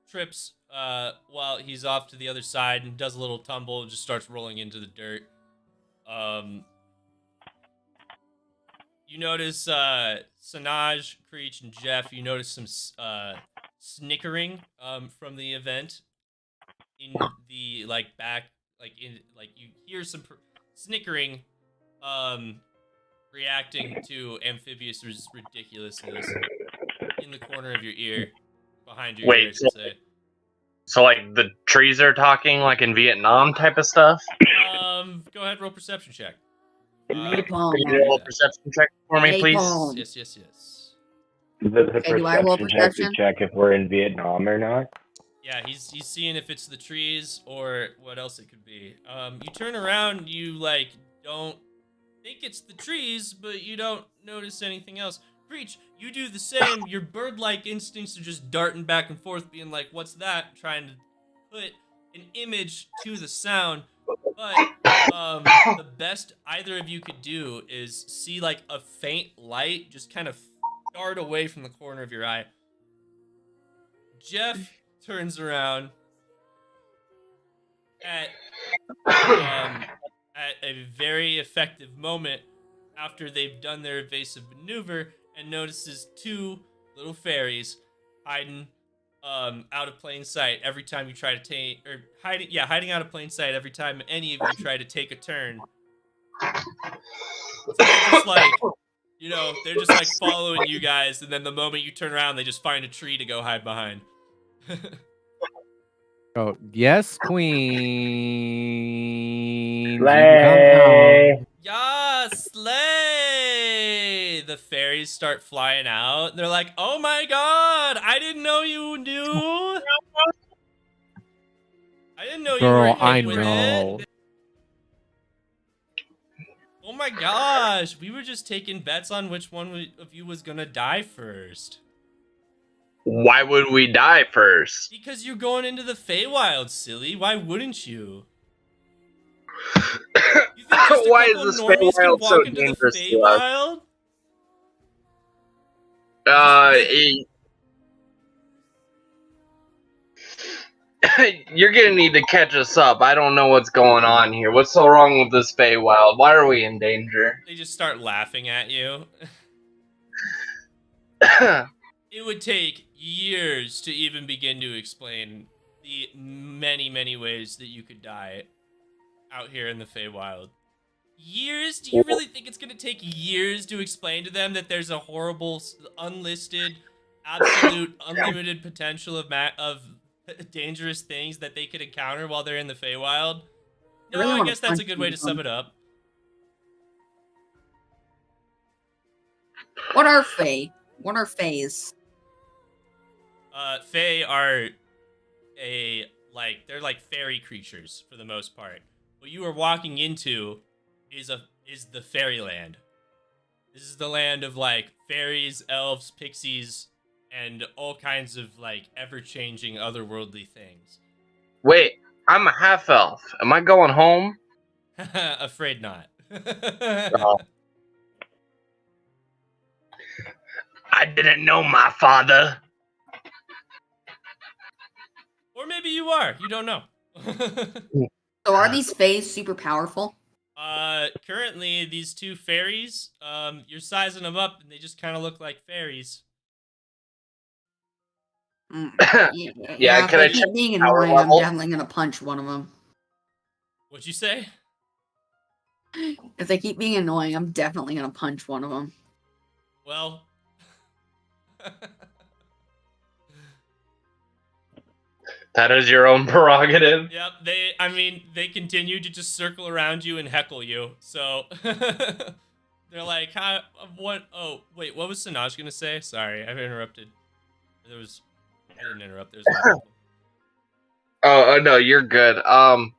trips while he's off to the other side and does a little tumble and just starts rolling into the dirt. You notice Sanaj, Creech, and Jeff, you notice some snickering from the event in the back, you hear some snickering reacting to Amphibious's ridiculousness in the corner of your ear, behind your ear, I should say. So like the trees are talking like in Vietnam type of stuff? Go ahead, roll perception check. Napalm. Can you roll a perception check for me, please? Napalm. Yes. The Okay, do I roll perception check to perception? check if we're in Vietnam or not. Yeah, he's seeing if it's the trees or what else it could be. You turn around, you don't think it's the trees, but you don't notice anything else. Breach, you do the same. Your bird-like instincts are just darting back and forth, being like, "What's that?" Trying to put an image to the sound. But the best either of you could do is see a faint light just kind of dart away from the corner of your eye. Jeff turns around at a very effective moment after they've done their evasive maneuver and notices two little fairies hiding out of plain sight every time you try to take, or hiding out of plain sight every time any of you try to take a turn. So they're just following you guys, and then the moment you turn around, they just find a tree to go hide behind. Oh, yes, queen. Slay. Yeah, slay! The fairies start flying out. They're like, "Oh my god, I didn't know you knew. I didn't know you were Girl, hit I with know. it. Oh my gosh, we were just taking bets on which one of you was gonna die first. Why would we die first? Because you're going into the Feywild, silly. Why wouldn't you? You think just a Why couple is this normies can Feywild walk so into the dangerous to us? Feywild? You're gonna need to catch us up. I don't know what's going on here. What's so wrong with this Feywild? Why are we in danger? They just start laughing at you. It would take years to even begin to explain the many, many ways that you could die out here in the Feywild. Years? Do you really think it's going to take years to explain to them that there's a horrible, unlisted, absolute, unlimited potential of dangerous things that they could encounter while they're in the Feywild? No, I guess that's a good way to sum it up. What are Fae? What are Fays? Fae are they're like fairy creatures for the most part. What you are walking into is the fairyland. This is the land of fairies, elves, pixies, and all kinds of ever-changing otherworldly things. Wait, I'm a half elf. Am I going home? Afraid not. Oh. I didn't know my father. Or maybe you are. You don't know. So are these Fays super powerful? Currently, these two fairies, you're sizing them up, and they just kind of look like fairies. Yeah, can I check being power annoying, I'm level? definitely gonna punch one of them. What'd you say? If they keep being annoying, I'm definitely gonna punch one of them. Well, that is your own prerogative. yep. They continue to just circle around you and heckle you. So they're like, what? Oh, wait, what was Sanaj gonna say? Sorry, I've interrupted. I didn't interrupt. There's Oh no, you're good. I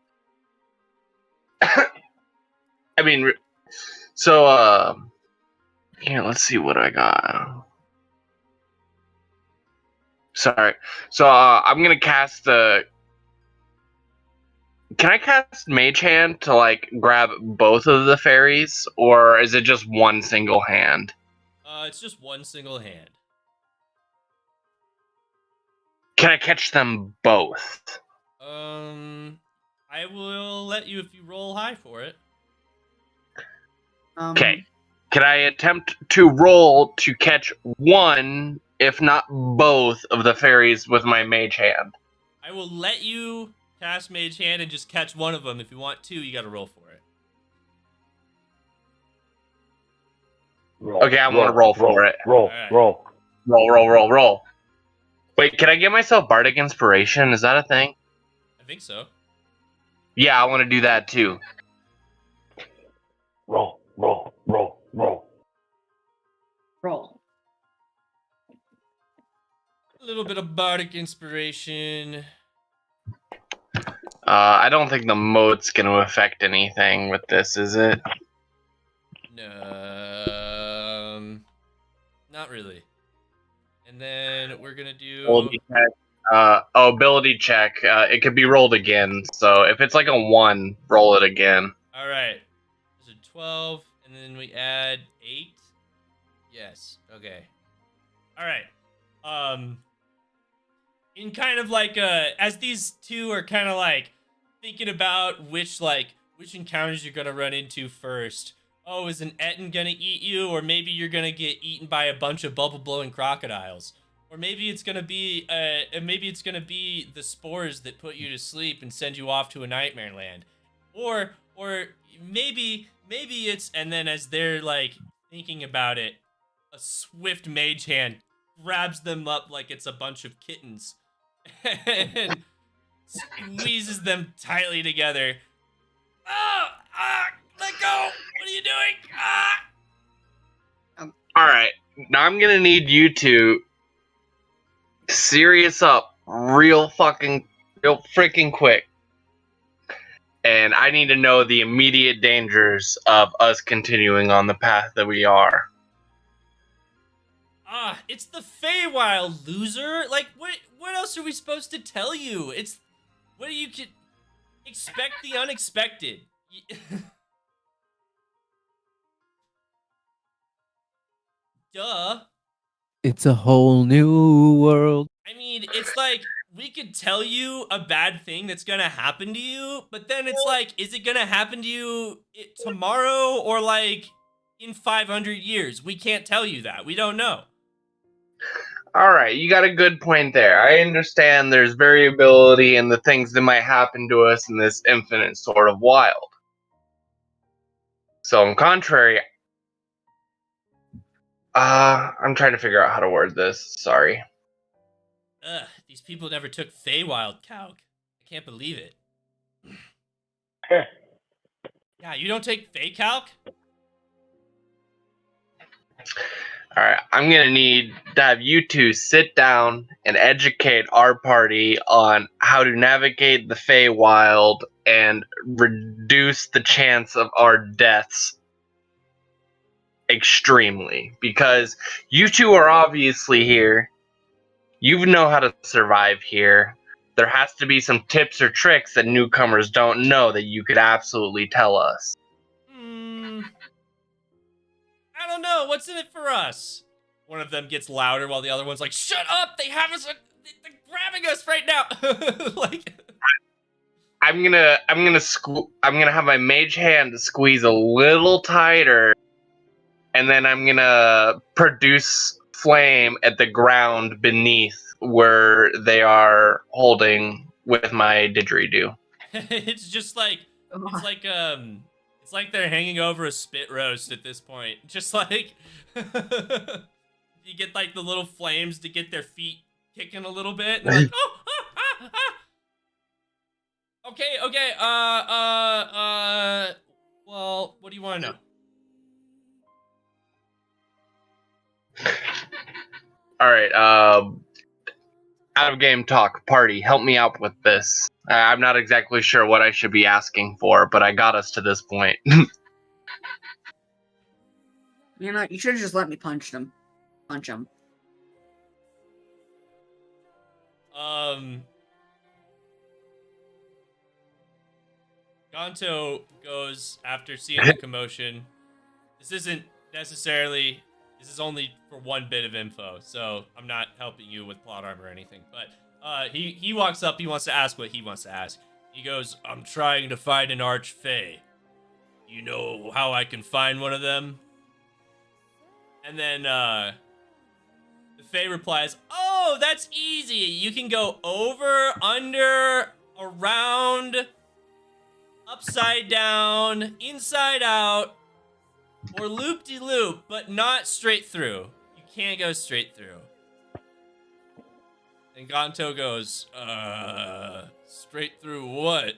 mean, so here, let's see what I got. Sorry. So I'm gonna cast the. Can I cast Mage Hand to like grab both of the fairies, or is it just one single hand? It's just one single hand. Can I catch them both? I will let you if you roll high for it. Okay. Can I attempt to roll to catch one, if not both, of the fairies with my Mage Hand? I will let you cast Mage Hand and just catch one of them. If you want two, you got to roll for it. Roll, Okay, I'm gonna roll for it. Roll, Alright. roll. Wait, can I give myself Bardic Inspiration? Is that a thing? I think so. Yeah, I want to do that too. Roll. Roll. A little bit of bardic inspiration. I don't think the mode's gonna affect anything with this, is it? Not really. And then we're gonna do. Ability check. Ability check. It could be rolled again. So if it's like a 1, roll it again. All right. There's a 12, and then we add 8. Yes. Okay. All right. In kind of like as these two are kind of like thinking about which encounters you're gonna run into first. Oh, is an Etten gonna eat you, or maybe you're gonna get eaten by a bunch of bubble blowing crocodiles, or maybe it's gonna be the spores that put you to sleep and send you off to a nightmare land, or maybe it's, and then as they're like thinking about it, a swift mage hand grabs them up like it's a bunch of kittens and squeezes them tightly together. Let go! What are you doing? Alright, now I'm gonna need you to serious up real freaking quick. And I need to know the immediate dangers of us continuing on the path that we are. It's the Feywild, loser. Like, what else are we supposed to tell you? What do you expect the unexpected? Duh. It's a whole new world. I mean, it's like, we could tell you a bad thing that's gonna happen to you, but then it's like, is it gonna happen to you tomorrow or like in 500 years? We can't tell you that. We don't know. Alright, you got a good point there. I understand there's variability in the things that might happen to us in this infinite sort of wild. So, on contrary, I'm trying to figure out how to word this. Sorry. Ugh, these people never took Feywild calc. I can't believe it. Yeah, you don't take Fey calc? Alright, I'm gonna need to have you two sit down and educate our party on how to navigate the Feywild and reduce the chance of our deaths extremely. Because you two are obviously here. You know how to survive here. There has to be some tips or tricks that newcomers don't know that you could absolutely tell us. I don't know. What's in it for us? One of them gets louder while the other one's like, shut up! They have us. They're grabbing us right now. Like, I'm gonna have my mage hand squeeze a little tighter, and then I'm gonna produce flame at the ground beneath where they are holding with my didgeridoo. it's just like it's like they're hanging over a spit roast at this point. Just like you get like the little flames to get their feet kicking a little bit. And they're like, oh, Okay. Well, what do you want to know? All right. Out of game talk. Party, help me out with this. I'm not exactly sure what I should be asking for, but I got us to this point. You should have just let me punch him. Gonto goes after seeing the commotion. This isn't necessarily. This is only for one bit of info, so I'm not helping you with plot armor or anything. But he walks up. He wants to ask what he wants to ask. He goes, "I'm trying to find an archfey. You know how I can find one of them?" And then the Fae replies, "Oh, that's easy. You can go over, under, around, upside down, inside out, or loop-de-loop, but not straight through. You can't go straight through." And Gonto goes, straight through what?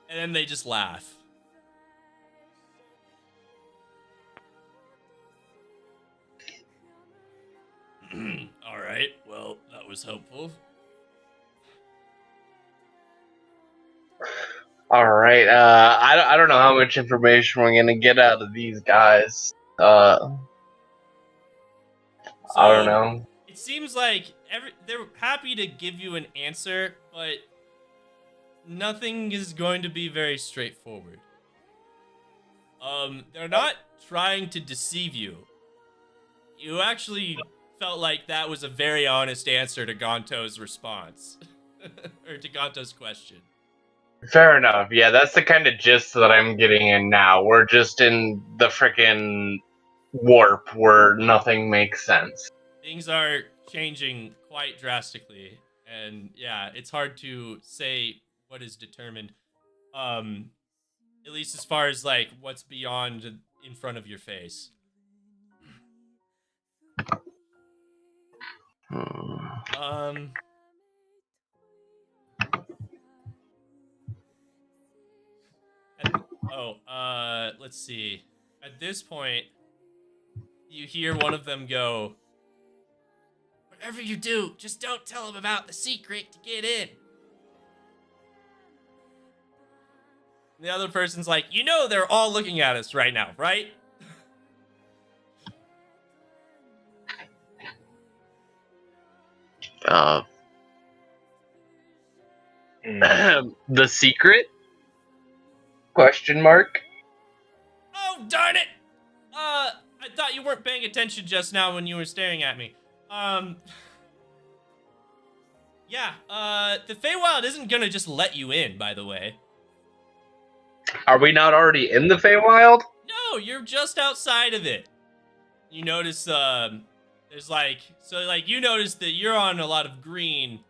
And then they just laugh. All right, well, that was helpful. All right. I don't know how much information we're gonna get out of these guys. I don't know. It seems like they're happy to give you an answer, but nothing is going to be very straightforward. They're not trying to deceive you. You actually felt like that was a very honest answer to Gonto's response. Or to Gonto's question. Fair enough. Yeah, that's the kind of gist that I'm getting in now. We're just in the frickin' warp where nothing makes sense. Things are changing quite drastically, and yeah, it's hard to say what is determined. At least as far as like what's beyond in front of your face. Let's see. At this point, you hear one of them go, "Whatever you do, just don't tell them about the secret to get in." The other person's like, "You know they're all looking at us right now, right?" The secret? Question mark? Oh, darn it! I thought you weren't paying attention just now when you were staring at me. Yeah, the Feywild isn't gonna just let you in, by the way. Are we not already in the Feywild? No, you're just outside of it. You notice, there's you notice that you're on a lot of green,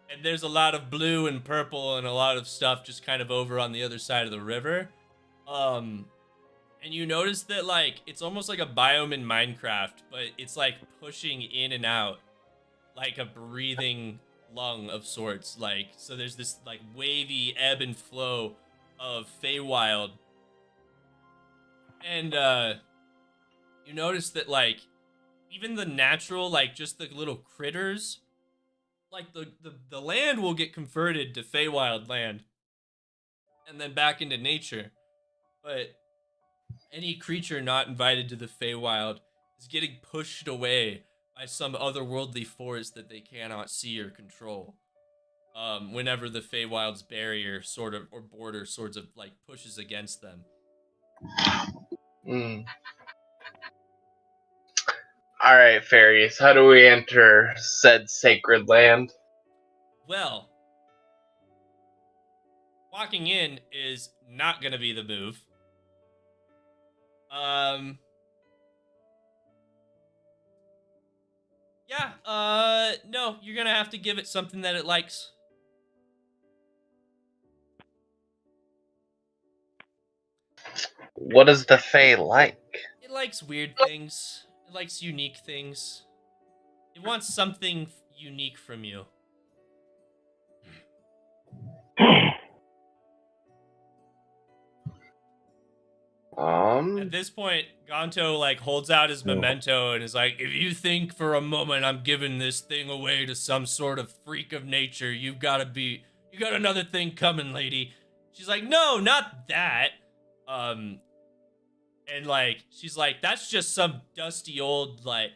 and there's a lot of blue and purple and a lot of stuff just kind of over on the other side of the river. And you notice that, like, it's almost like a biome in Minecraft, but it's, like, pushing in and out, like a breathing lung of sorts. Like, so there's this, like, wavy ebb and flow of Feywild. And, you notice that, like, even the natural, like, just the little critters, like, the land will get converted to Feywild land. And then back into nature. But any creature not invited to the Feywild is getting pushed away by some otherworldly force that they cannot see or control. Whenever the Feywild's barrier or border sorts of like pushes against them. Alright, fairies, how do we enter said sacred land? Well, walking in is not gonna be the move. No, you're gonna have to give it something that it likes. What does the Fae like? It likes weird things. It likes unique things. It wants something unique from you. At this point, Gonto like holds out his memento and is like, "If you think for a moment I'm giving this thing away to some sort of freak of nature, you got another thing coming, lady." She's like, "No, not that." And like, she's like, that's just some dusty old doll."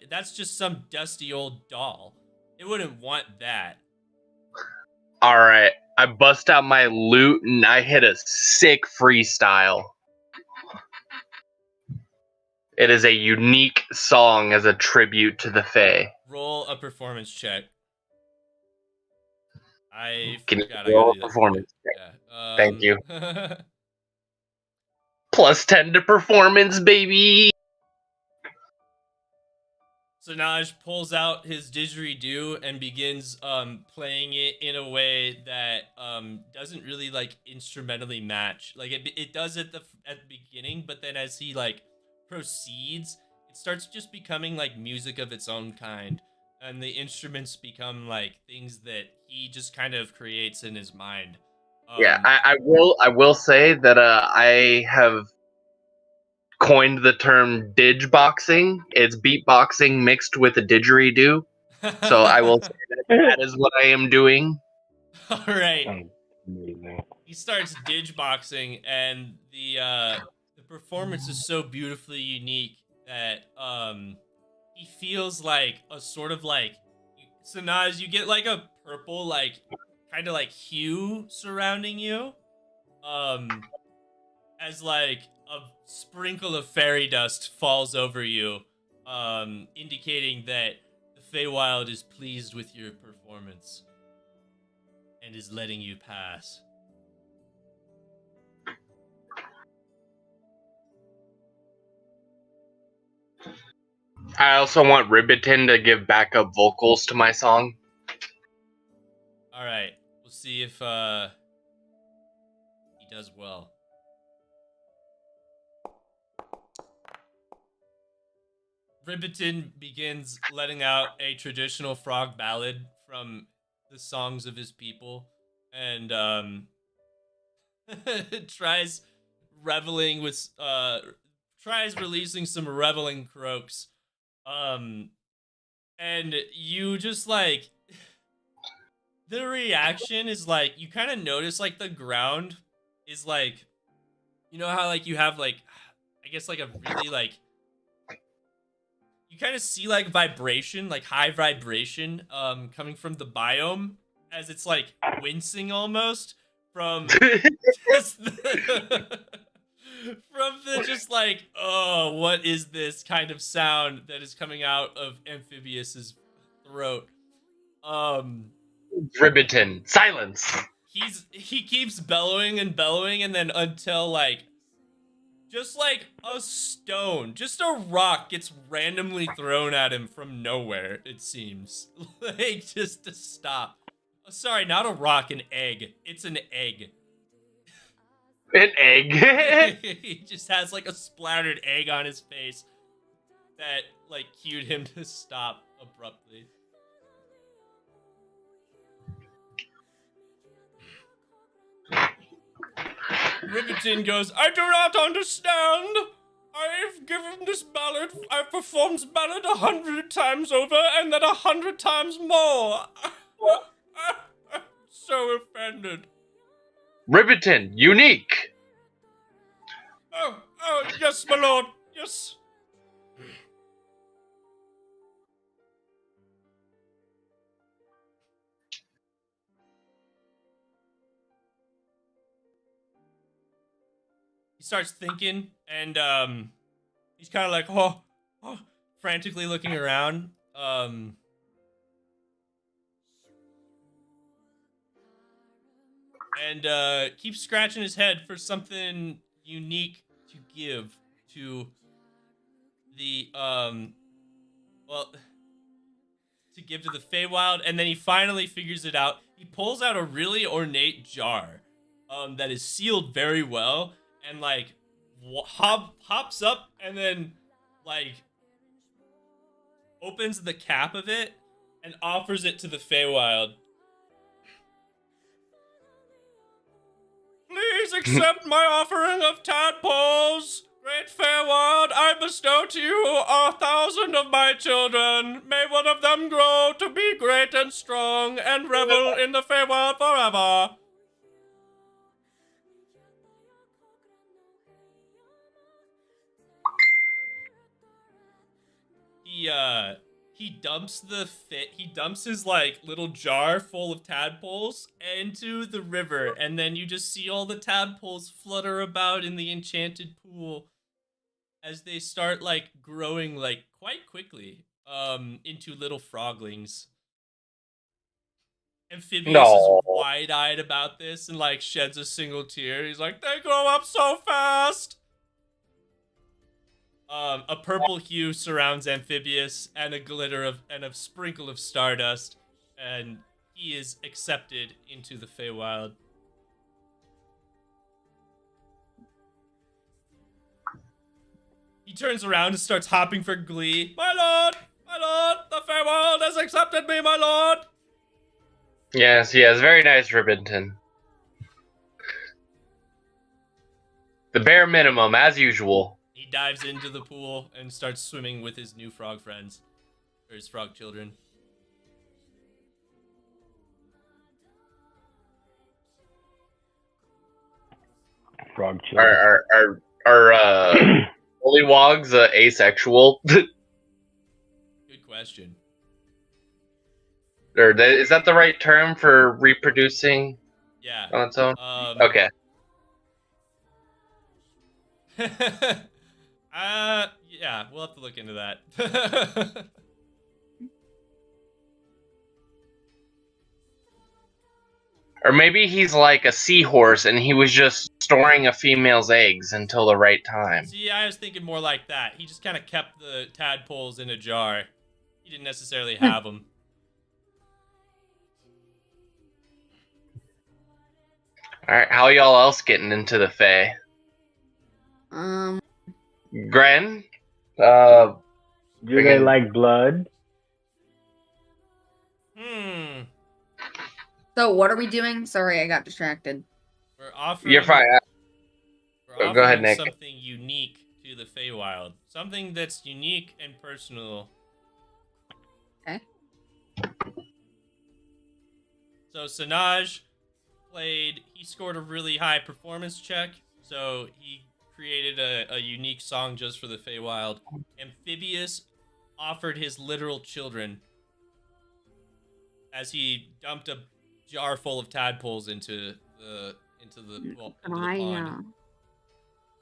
It wouldn't want that. All right, I bust out my lute and I hit a sick freestyle. It is a unique song as a tribute to the Fae. Roll a performance check. I Can you forgot I gotta roll do a that. performance check? Yeah. Thank you. Plus 10 to performance, baby. So Naj pulls out his didgeridoo and begins playing it in a way that doesn't really like instrumentally match. Like it does at the beginning, but then as he like proceeds, it starts just becoming like music of its own kind, and the instruments become like things that he just kind of creates in his mind. Yeah, I will say that I have coined the term didgeboxing. It's beatboxing mixed with a didgeridoo. So I will say that is what I am doing. All right. Sounds amazing. He starts didgeboxing, and the performance is so beautifully unique that he feels like a sort of like, so Naz, you get like a purple like kind of like hue surrounding you, as like a sprinkle of fairy dust falls over you, indicating that the Feywild is pleased with your performance and is letting you pass. I also want Ribbiton to give backup vocals to my song. All right, we'll see if he does well. Ribbiton begins letting out a traditional frog ballad from the songs of his people, and tries reveling with tries releasing some reveling croaks, and you just like the reaction is like you kind of notice like the ground is like, you know how like you have like, I guess like a really like, you kind of see like vibration, like high vibration coming from the biome as it's like wincing almost from just the from the just like, oh, what is this kind of sound that is coming out of Amphibius's throat. Ribbiton, silence. He keeps bellowing and bellowing, and then until like just like a stone, just a rock gets randomly thrown at him from nowhere, it seems. Like just to stop. Oh, sorry, not a rock, an egg. It's an egg. An egg. He just has like a splattered egg on his face that like cued him to stop abruptly. Ribbiton goes, I do not understand. I've given this ballad, I've performed this ballad 100 times over, and then 100 times more. I'm so offended. Ribbiton, unique. Oh, yes, my lord, yes. He starts thinking, and he's kind of like, oh, frantically looking around. And keeps scratching his head for something unique to give to the well, to give to the Feywild, and then he finally figures it out. He pulls out a really ornate jar, that is sealed very well, and like hops up, and then like opens the cap of it and offers it to the Feywild. Please accept my offering of tadpoles. Great Feywild, I bestow to you 1,000 of my children. May one of them grow to be great and strong and revel in the Feywild forever. he dumps his like little jar full of tadpoles into the river, and then you just see all the tadpoles flutter about in the enchanted pool as they start like growing like quite quickly into little froglings. Amphibious is No. wide-eyed about this and like sheds a single tear. He's like, they grow up so fast. A purple hue surrounds Amphibious and a sprinkle of stardust, and he is accepted into the Feywild. He turns around and starts hopping for glee. My lord, the Feywild has accepted me, my lord. Yes, very nice, Ribbington. The bare minimum, as usual. He dives into the pool and starts swimming with his new frog friends, or his frog children. Frog children. Are Bullywogs asexual? Good question. Or is that the right term for reproducing Yeah. on its own? Okay. Yeah, we'll have to look into that. Or maybe he's like a seahorse and he was just storing a female's eggs until the right time. See, I was thinking more like that. He just kind of kept the tadpoles in a jar. He didn't necessarily have them. Alright, how y'all else getting into the Fae? Gren? Do they like blood? So what are we doing? Sorry, I got distracted. We're offering. You're fine. We're offering Go ahead, Nick. something unique to the Feywild. Something that's unique and personal. Okay. So Sanaj he scored a really high performance check, so he created a unique song just for the Feywild. Amphibious offered his literal children as he dumped a jar full of tadpoles into the pond.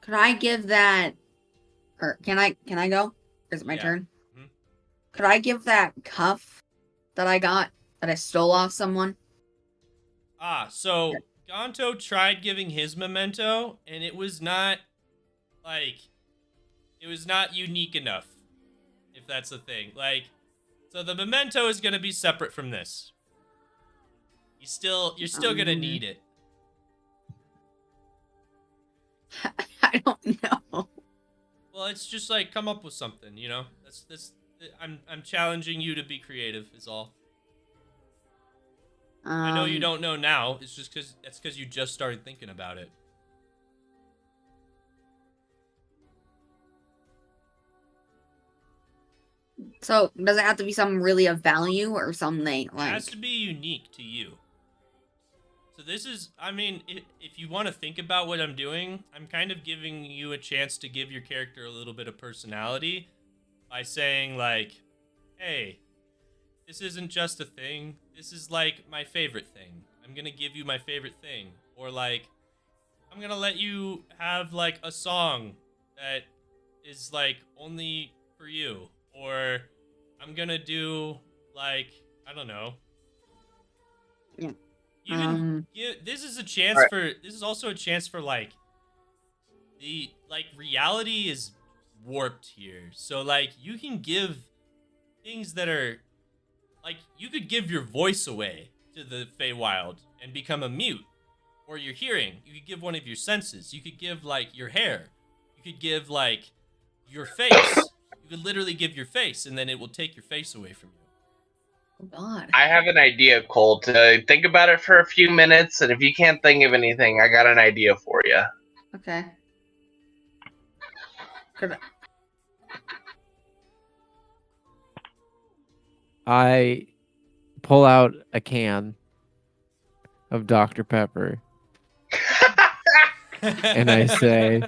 Could I give that, or can I go? Is it my turn? Mm-hmm. Could I give that cuff that I got that I stole off someone? So Gonto tried giving his memento, and it was not unique enough, if that's the thing. So the memento is gonna be separate from this. You're still gonna need it. I don't know. Well, it's just like come up with something, you know. I'm challenging you to be creative. Is all. I know you don't know now. It's just because you just started thinking about it. So does it have to be something really of value or something like? It has to be unique to you. So this is, I mean, if you want to think about what I'm doing, I'm kind of giving you a chance to give your character a little bit of personality by saying like, hey, this isn't just a thing. This is like my favorite thing. I'm going to give you my favorite thing. Or like, I'm going to let you have like a song that is like only for you. Or I'm going to do like, I don't know. Yeah. This is a chance this is also a chance for like reality is warped here. So like you can give things that are like you could give your voice away to the Feywild and become a mute, or your hearing. You could give one of your senses. You could give like your hair. You could give like your face. You could literally give your face, and then it will take your face away from you. Oh God. I have an idea, Colt. Think about it for a few minutes, and if you can't think of anything, I got an idea for you. Okay. I pull out a can of Dr. Pepper and I say,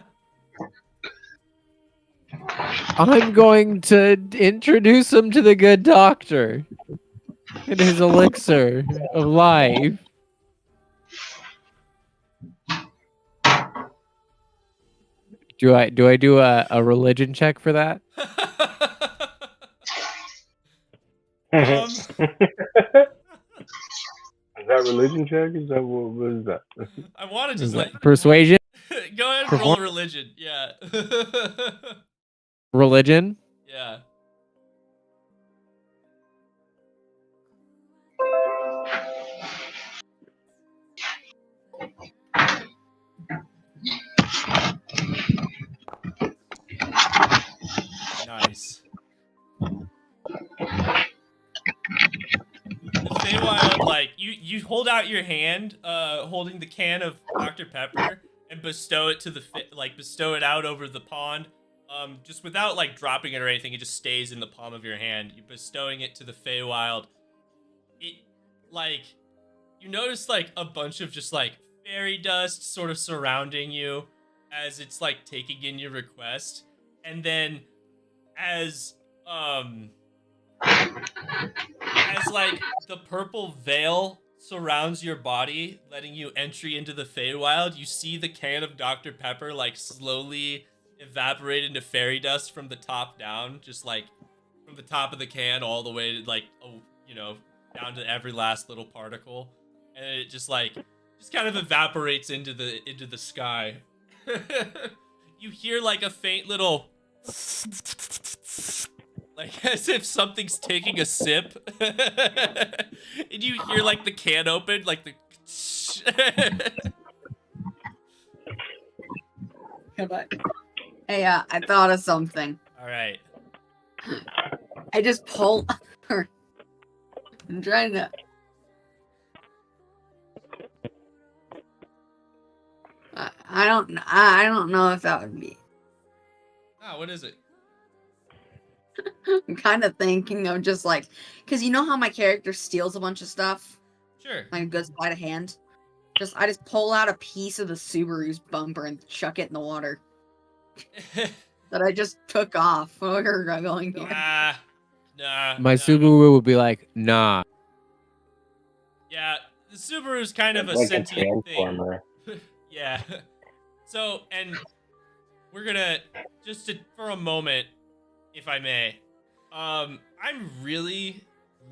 I'm going to introduce him to the good doctor and his elixir of life. Do I do a religion check for that? Is that religion check? Is that what is that? I want to Is just that like persuasion? go ahead and roll a religion. Yeah. Religion? Yeah. Nice. The Feywild, like, you hold out your hand, holding the can of Dr. Pepper, and bestow it to bestow it out over the pond. Just without, like, dropping it or anything, it just stays in the palm of your hand. You're bestowing it to the Feywild. It, like, you notice, like, a bunch of just, like, fairy dust sort of surrounding you as it's, like, taking in your request. And then, as like the purple veil surrounds your body, letting you entry into the Feywild, you see the can of Dr. Pepper like slowly evaporate into fairy dust from the top down, just like from the top of the can all the way to like down to every last little particle, and it just kind of evaporates into the sky. You hear like a faint little like as if something's taking a sip. And you hear like the can open, like the Hey, I thought of something. All right. I just pull. I'm trying to. I don't know if that would be. Oh, what is it? I'm kind of thinking of just like, because you know how my character steals a bunch of stuff, Sure. like a good sleight of hand. I just pull out a piece of the Subaru's bumper and chuck it in the water that I just took off. We're going here. Nah. My Subaru would be like, nah. Yeah, the Subaru's kind of a Like a sentient thing. transformer. Yeah. So, and we're gonna for a moment, if I may, I'm really,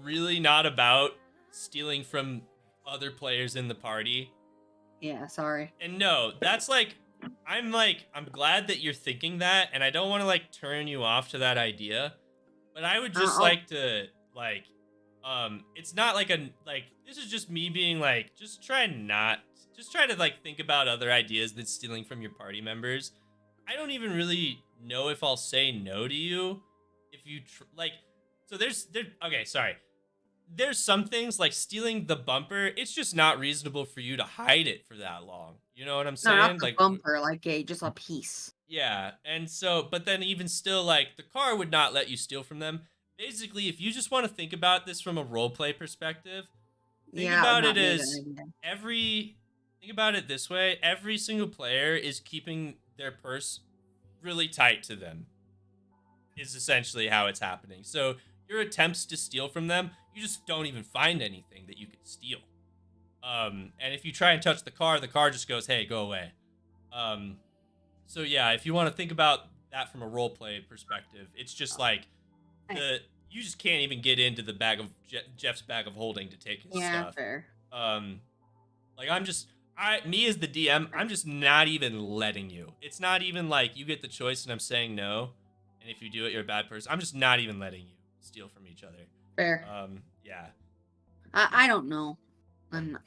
really not about stealing from other players in the party. Yeah, sorry. And no, that's like, I'm glad that you're thinking that, and I don't want to like turn you off to that idea, but I would just like to like, it's not like this is just me being like, just try to like think about other ideas than stealing from your party members. I don't even really know if I'll say no to you if you okay, sorry. There's some things like stealing the bumper. It's just not reasonable for you to hide it for that long. You know what I'm saying? No, not the like bumper, just a piece. Yeah, and so, but then even still, like the car would not let you steal from them. Basically, if you just want to think about this from a roleplay perspective, think about it as think about it this way: every single player is keeping their purse really tight to them. Is essentially how it's happening. So your attempts to steal from them, you just don't even find anything that you could steal. And if you try and touch the car just goes, "Hey, go away." So yeah, if you want to think about that from a roleplay perspective, it's just like you just can't even get into the bag of Jeff's bag of holding to take his stuff. Yeah, fair. Like me as the DM, I'm just not even letting you. It's not even like you get the choice and I'm saying no. And if you do it, you're a bad person. I'm just not even letting you steal from each other. Fair. Yeah. I don't know. Can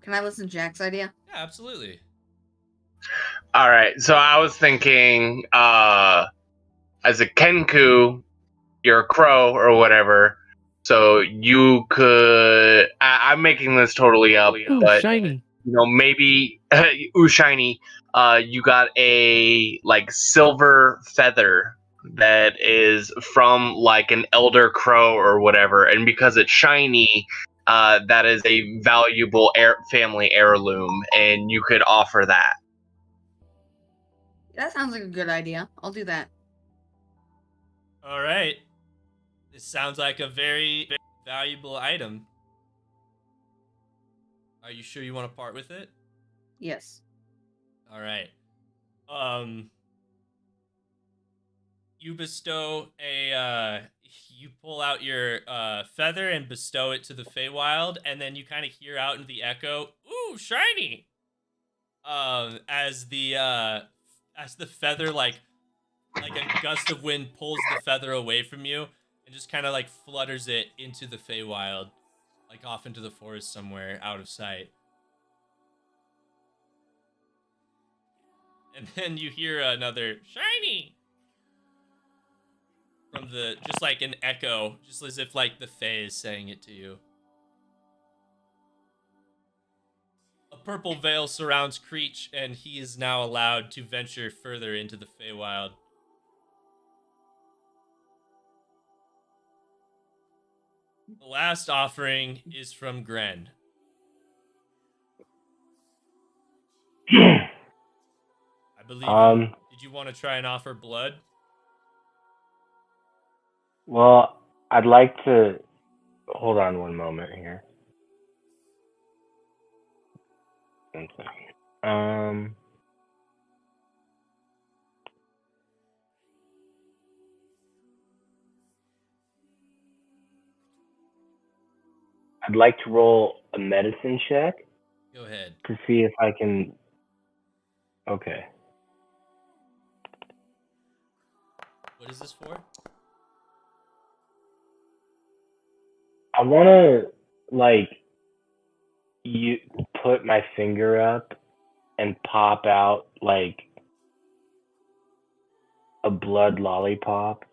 I listen to Jack's idea? Yeah, absolutely. All right, so I was thinking, as a Kenku, you're a crow or whatever, so you could. I'm making this totally up, but shiny. Maybe ooh shiny. You got a like silver feather that is from like an elder crow or whatever, and because it's shiny, that is a valuable family heirloom, and you could offer that. That sounds like a good idea. I'll do that. All right. This sounds like a very valuable item. Are you sure you want to part with it? Yes. All right. You bestow you pull out your feather and bestow it to the Feywild, and then you kind of hear out in the echo, "Ooh, shiny!" As the feather like a gust of wind pulls the feather away from you and just kind of like flutters it into the Feywild, like off into the forest somewhere out of sight. And then you hear another shiny from just like an echo, just as if like the Fae is saying it to you. A purple veil surrounds Creech, and he is now allowed to venture further into the Feywild. The last offering is from Gren. I believe did you want to try and offer blood? Well, I'd like to hold on one moment here. One second. I'd like to roll a medicine check Go ahead. to see if I can. Okay. What is this for? I want to, like, you put my finger up and pop out, like, a blood lollipop.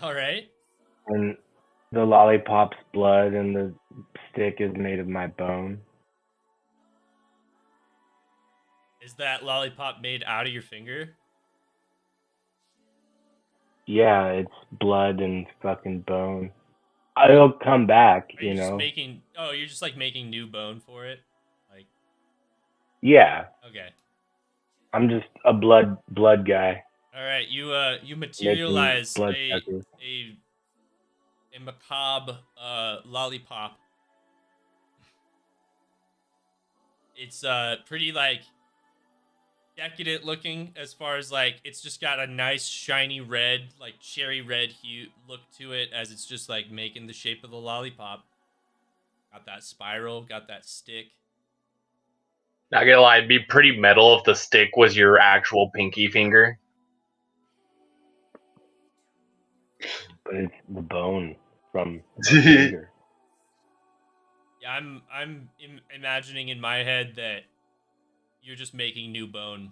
All right. And the lollipop's blood and the stick is made of my bone. Is that lollipop made out of your finger? Yeah, it's blood and fucking bone. It'll come back, Are you just know? making... Oh, you're just, like, making new bone for it? Like... Yeah. Okay. I'm just a blood guy. All right, you materialize blood a macabre lollipop. It's pretty like decadent looking as far as like it's just got a nice shiny red, like cherry red hue look to it as it's just like making the shape of the lollipop. Got that spiral, got that stick. Not gonna lie, it'd be pretty metal if the stick was your actual pinky finger. But it's the bone from my finger. Yeah, I'm imagining in my head that you're just making new bone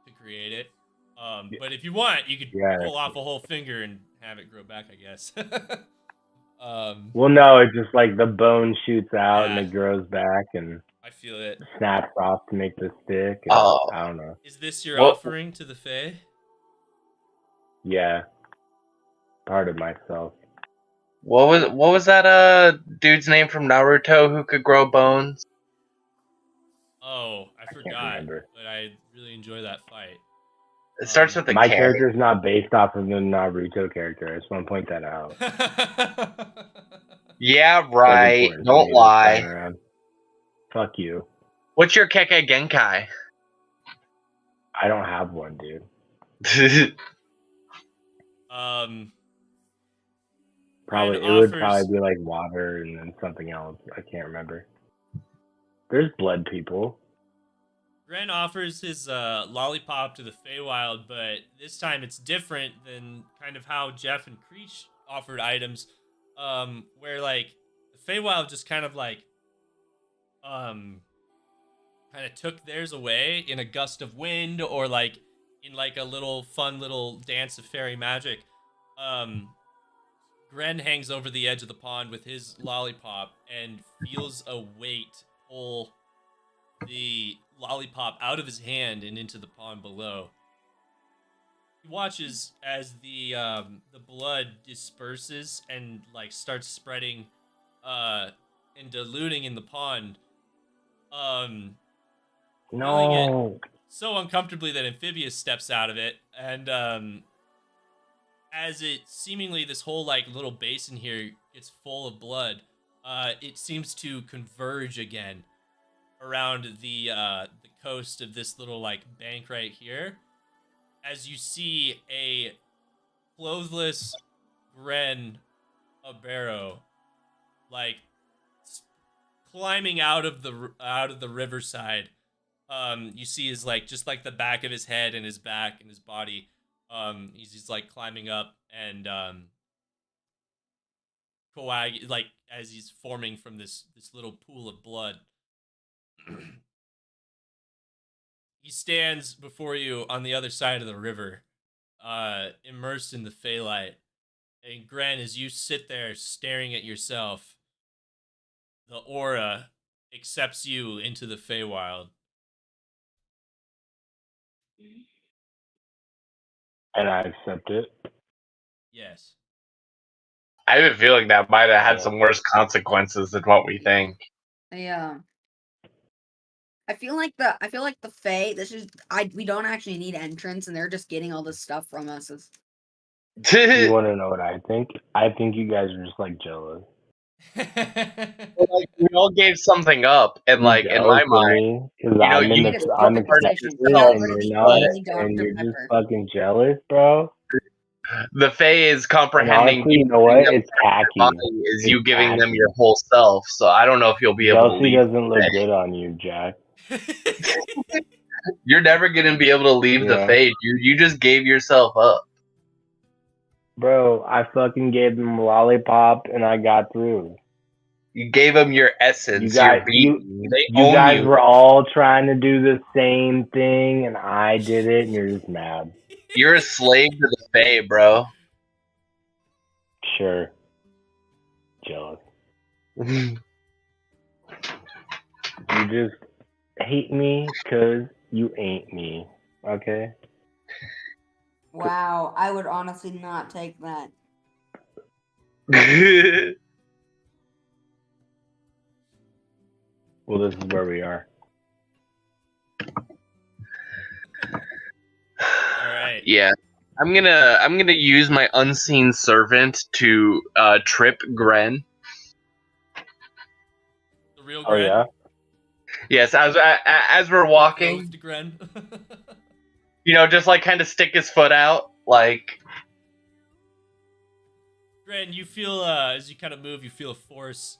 to create it. But if you want, you could pull off a whole finger and have it grow back, I guess. Well, no, it's just like the bone shoots out and it grows back and I feel it. Snaps off to make the stick. I don't know. Is this your offering to the Fae? Yeah. Part of myself. What was that dude's name from Naruto who could grow bones? Oh, I forgot. But I really enjoy that fight. It starts with a My K. character is not based off of the Naruto character. I just want to point that out. Yeah, right. Don't lie. Fuck you. What's your Kekkei Genkai? I don't have one, dude. Probably it would probably be like water and then something else. I can't remember. There's blood people. Gren offers his lollipop to the Feywild, but this time it's different than kind of how Jeff and Creech offered items, where like the Feywild just kind of like kind of took theirs away in a gust of wind or like in like a little fun little dance of fairy magic. Gren hangs over the edge of the pond with his lollipop and feels a weight pull the lollipop out of his hand and into the pond below. He watches as the blood disperses and like starts spreading and diluting in the pond. No. so uncomfortably that Amphibious steps out of it, and as it seemingly this whole like little basin here gets full of blood, it seems to converge again around the coast of this little like bank right here, as you see a clothless Gren Abero like climbing out of the riverside. You see his like just like the back of his head and his back and his body. He's like climbing up and like as he's forming from this little pool of blood. He stands before you on the other side of the river, immersed in the Feylight. And Gren, as you sit there staring at yourself, the aura accepts you into the Feywild. And I accept it. Yes. I have a feeling that might have had Yeah. some worse consequences than what we think. Yeah. I feel like the Fae. We don't actually need entrance, and they're just getting all this stuff from us. You want to know what I think? I think you guys are just like jealous. Like, we all gave something up, and like in my mind, because you know, I'm in you the took I'm a part of accepting it, yourself, and you're the not, only and Dr. you're just Pepper. fucking jealous, bro. the Fae is And comprehending. honestly, you know what? giving up It's tacky. your body is It's you giving them tacky. your whole self. So I don't know if you'll be able to Jealousy leave. doesn't look good on you, Jack. You're never gonna be able to leave the Yeah. Fae, dude. You just gave yourself up. Bro, I fucking gave them a lollipop, and I got through. You gave them your essence, You guys, your being. They you own guys you. were all trying to do the same thing, and I did it, and you're just mad. You're a slave to the Fae, bro. Sure. Jealous. You just hate me because you ain't me. Okay? Wow, I would honestly not take that. Well, this is where we are. All right. Yeah. I'm gonna use my unseen servant to trip Gren. The real Oh, Gren. yeah? Yes, as we're walking, Clothed Gren. you know, just like kind of stick his foot out, like. Gren, you feel as you kind of move, you feel a force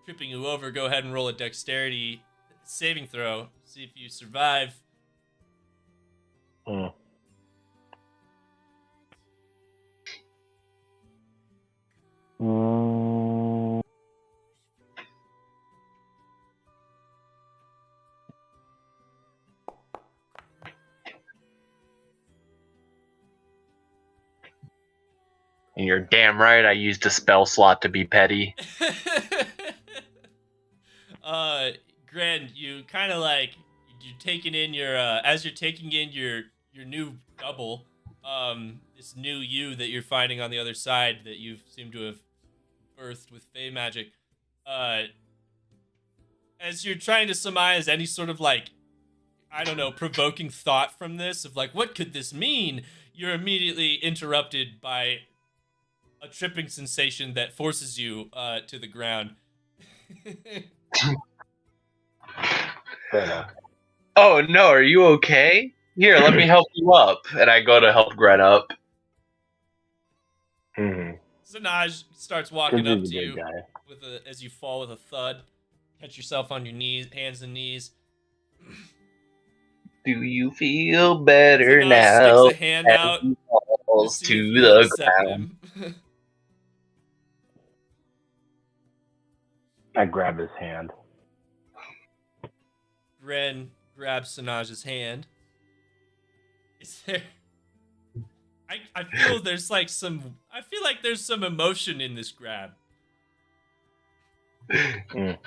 tripping you over. Go ahead and roll a dexterity saving throw. See if you survive. Hmm. And you're damn right I used a spell slot to be petty. Gren, you kind of like you're taking in your as you're taking in your new double, this new you that you're finding on the other side that you seem to have birthed with Fey magic. As you're trying to surmise any sort of like, I don't know, provoking thought from this of like, what could this mean? You're immediately interrupted by a tripping sensation that forces you to the ground. Fair enough. Oh no, are you okay? Here, let me help you up. And I go to help Gren up. Mm-hmm. Sanaj starts walking up to He's a you big guy. as you fall with a thud. Catch yourself on your knees, hands and knees. Do you feel better Sanaj now? sticks a hand out He falls see if to you'll the accept ground. him. I grab his hand. Gren grabs Sanaj's hand. Is there? I feel there's like some. I feel like there's some emotion in this grab. Mm.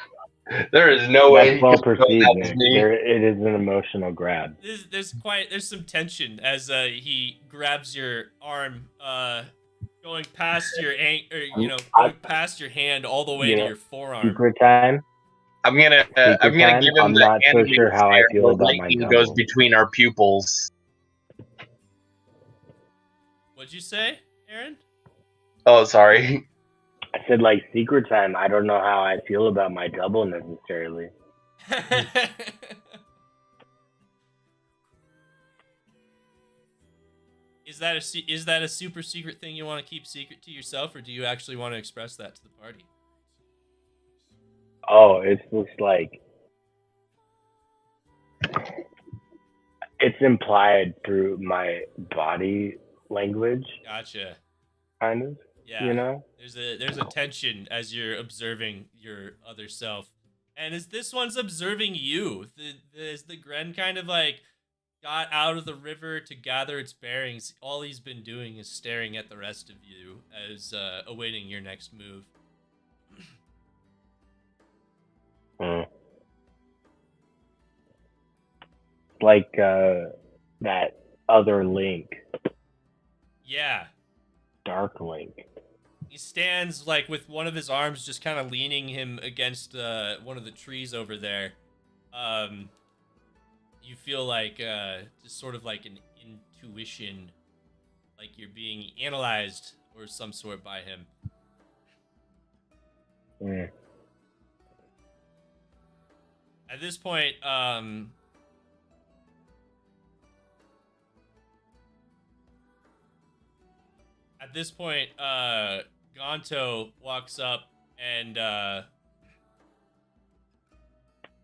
There is no way That's he well could know perceived, that was Nick. me. It is an emotional grab. There's some tension as he grabs your arm, going past your going past your hand all the way to your forearm. Secret time. I'm gonna Secret give time? him I'm the not so animated sure how I stare feel where about my lightning goes double. between our pupils. What'd you say, Aaron? Oh, sorry. I said like secret time. I don't know how I feel about my double necessarily. Is that a super secret thing you want to keep secret to yourself, or do you actually want to express that to the party? Oh, it's just like it's implied through my body language, Gotcha. kind of. Yeah. You know? There's a tension as you're observing your other self, and as this one's observing you, as the Gren kind of like got out of the river to gather its bearings, all he's been doing is staring at the rest of you as awaiting your next move. Like that other Link, Yeah. Dark Link. He stands like with one of his arms just kind of leaning him against one of the trees over there. You feel like just sort of like an intuition, like you're being analyzed or some sort by him. At this point, Gonto walks up and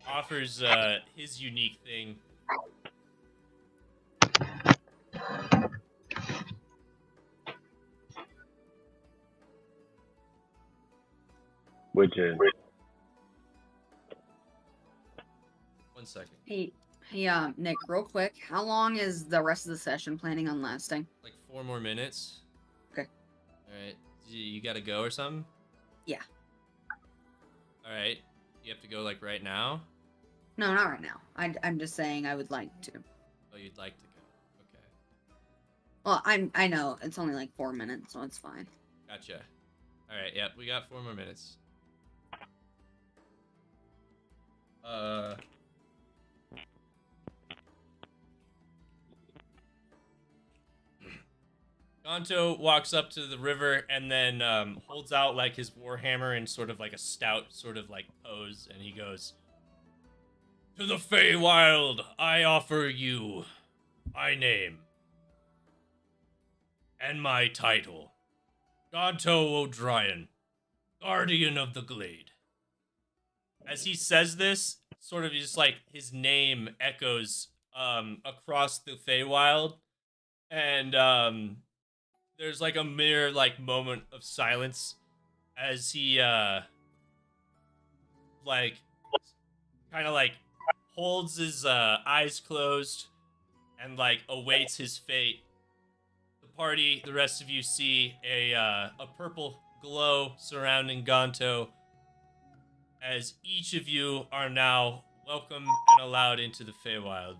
offers his unique thing. Which is 1 second. Hey, Nick, real quick, how long is the rest of the session planning on lasting? Like 4 more minutes. Okay. Alright. You gotta go or something? Yeah. Alright. You have to go like right now? No, not right now. I'm just saying I would like to. Oh, you'd like to go. Okay. Well, I know it's only like 4 minutes, so it's fine. Gotcha. Alright, yep, we got 4 more minutes. Gonto walks up to the river and then holds out like his warhammer in sort of like a stout sort of like pose, and he goes, "To the Feywild, I offer you my name and my title, Gonto O'Dryan, Guardian of the Glade." As he says this, sort of just like his name echoes across the Feywild, and there's like a mere like moment of silence as he like kind of like holds his eyes closed and like awaits his fate. The party, the rest of you see a purple glow surrounding Gonto as each of you are now welcome and allowed into the Feywild.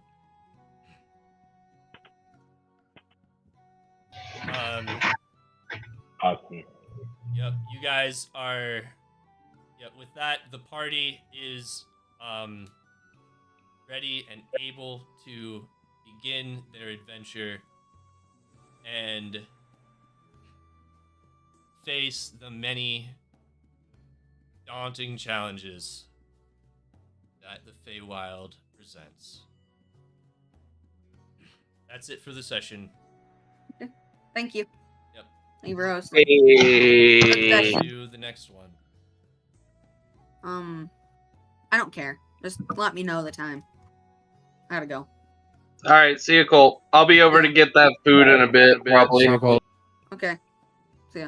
awesome. Yep, you guys are. Yep, with that, the party is ready and able to begin their adventure and face the many daunting challenges that the Feywild presents. That's it for the session. Thank you. Yep. Thank you for hosting. Hey. To the next one. I don't care. Just let me know the time. I gotta go. All right, see you, Colt. I'll be over to get that food in a bit, probably. So cool. Okay. See ya.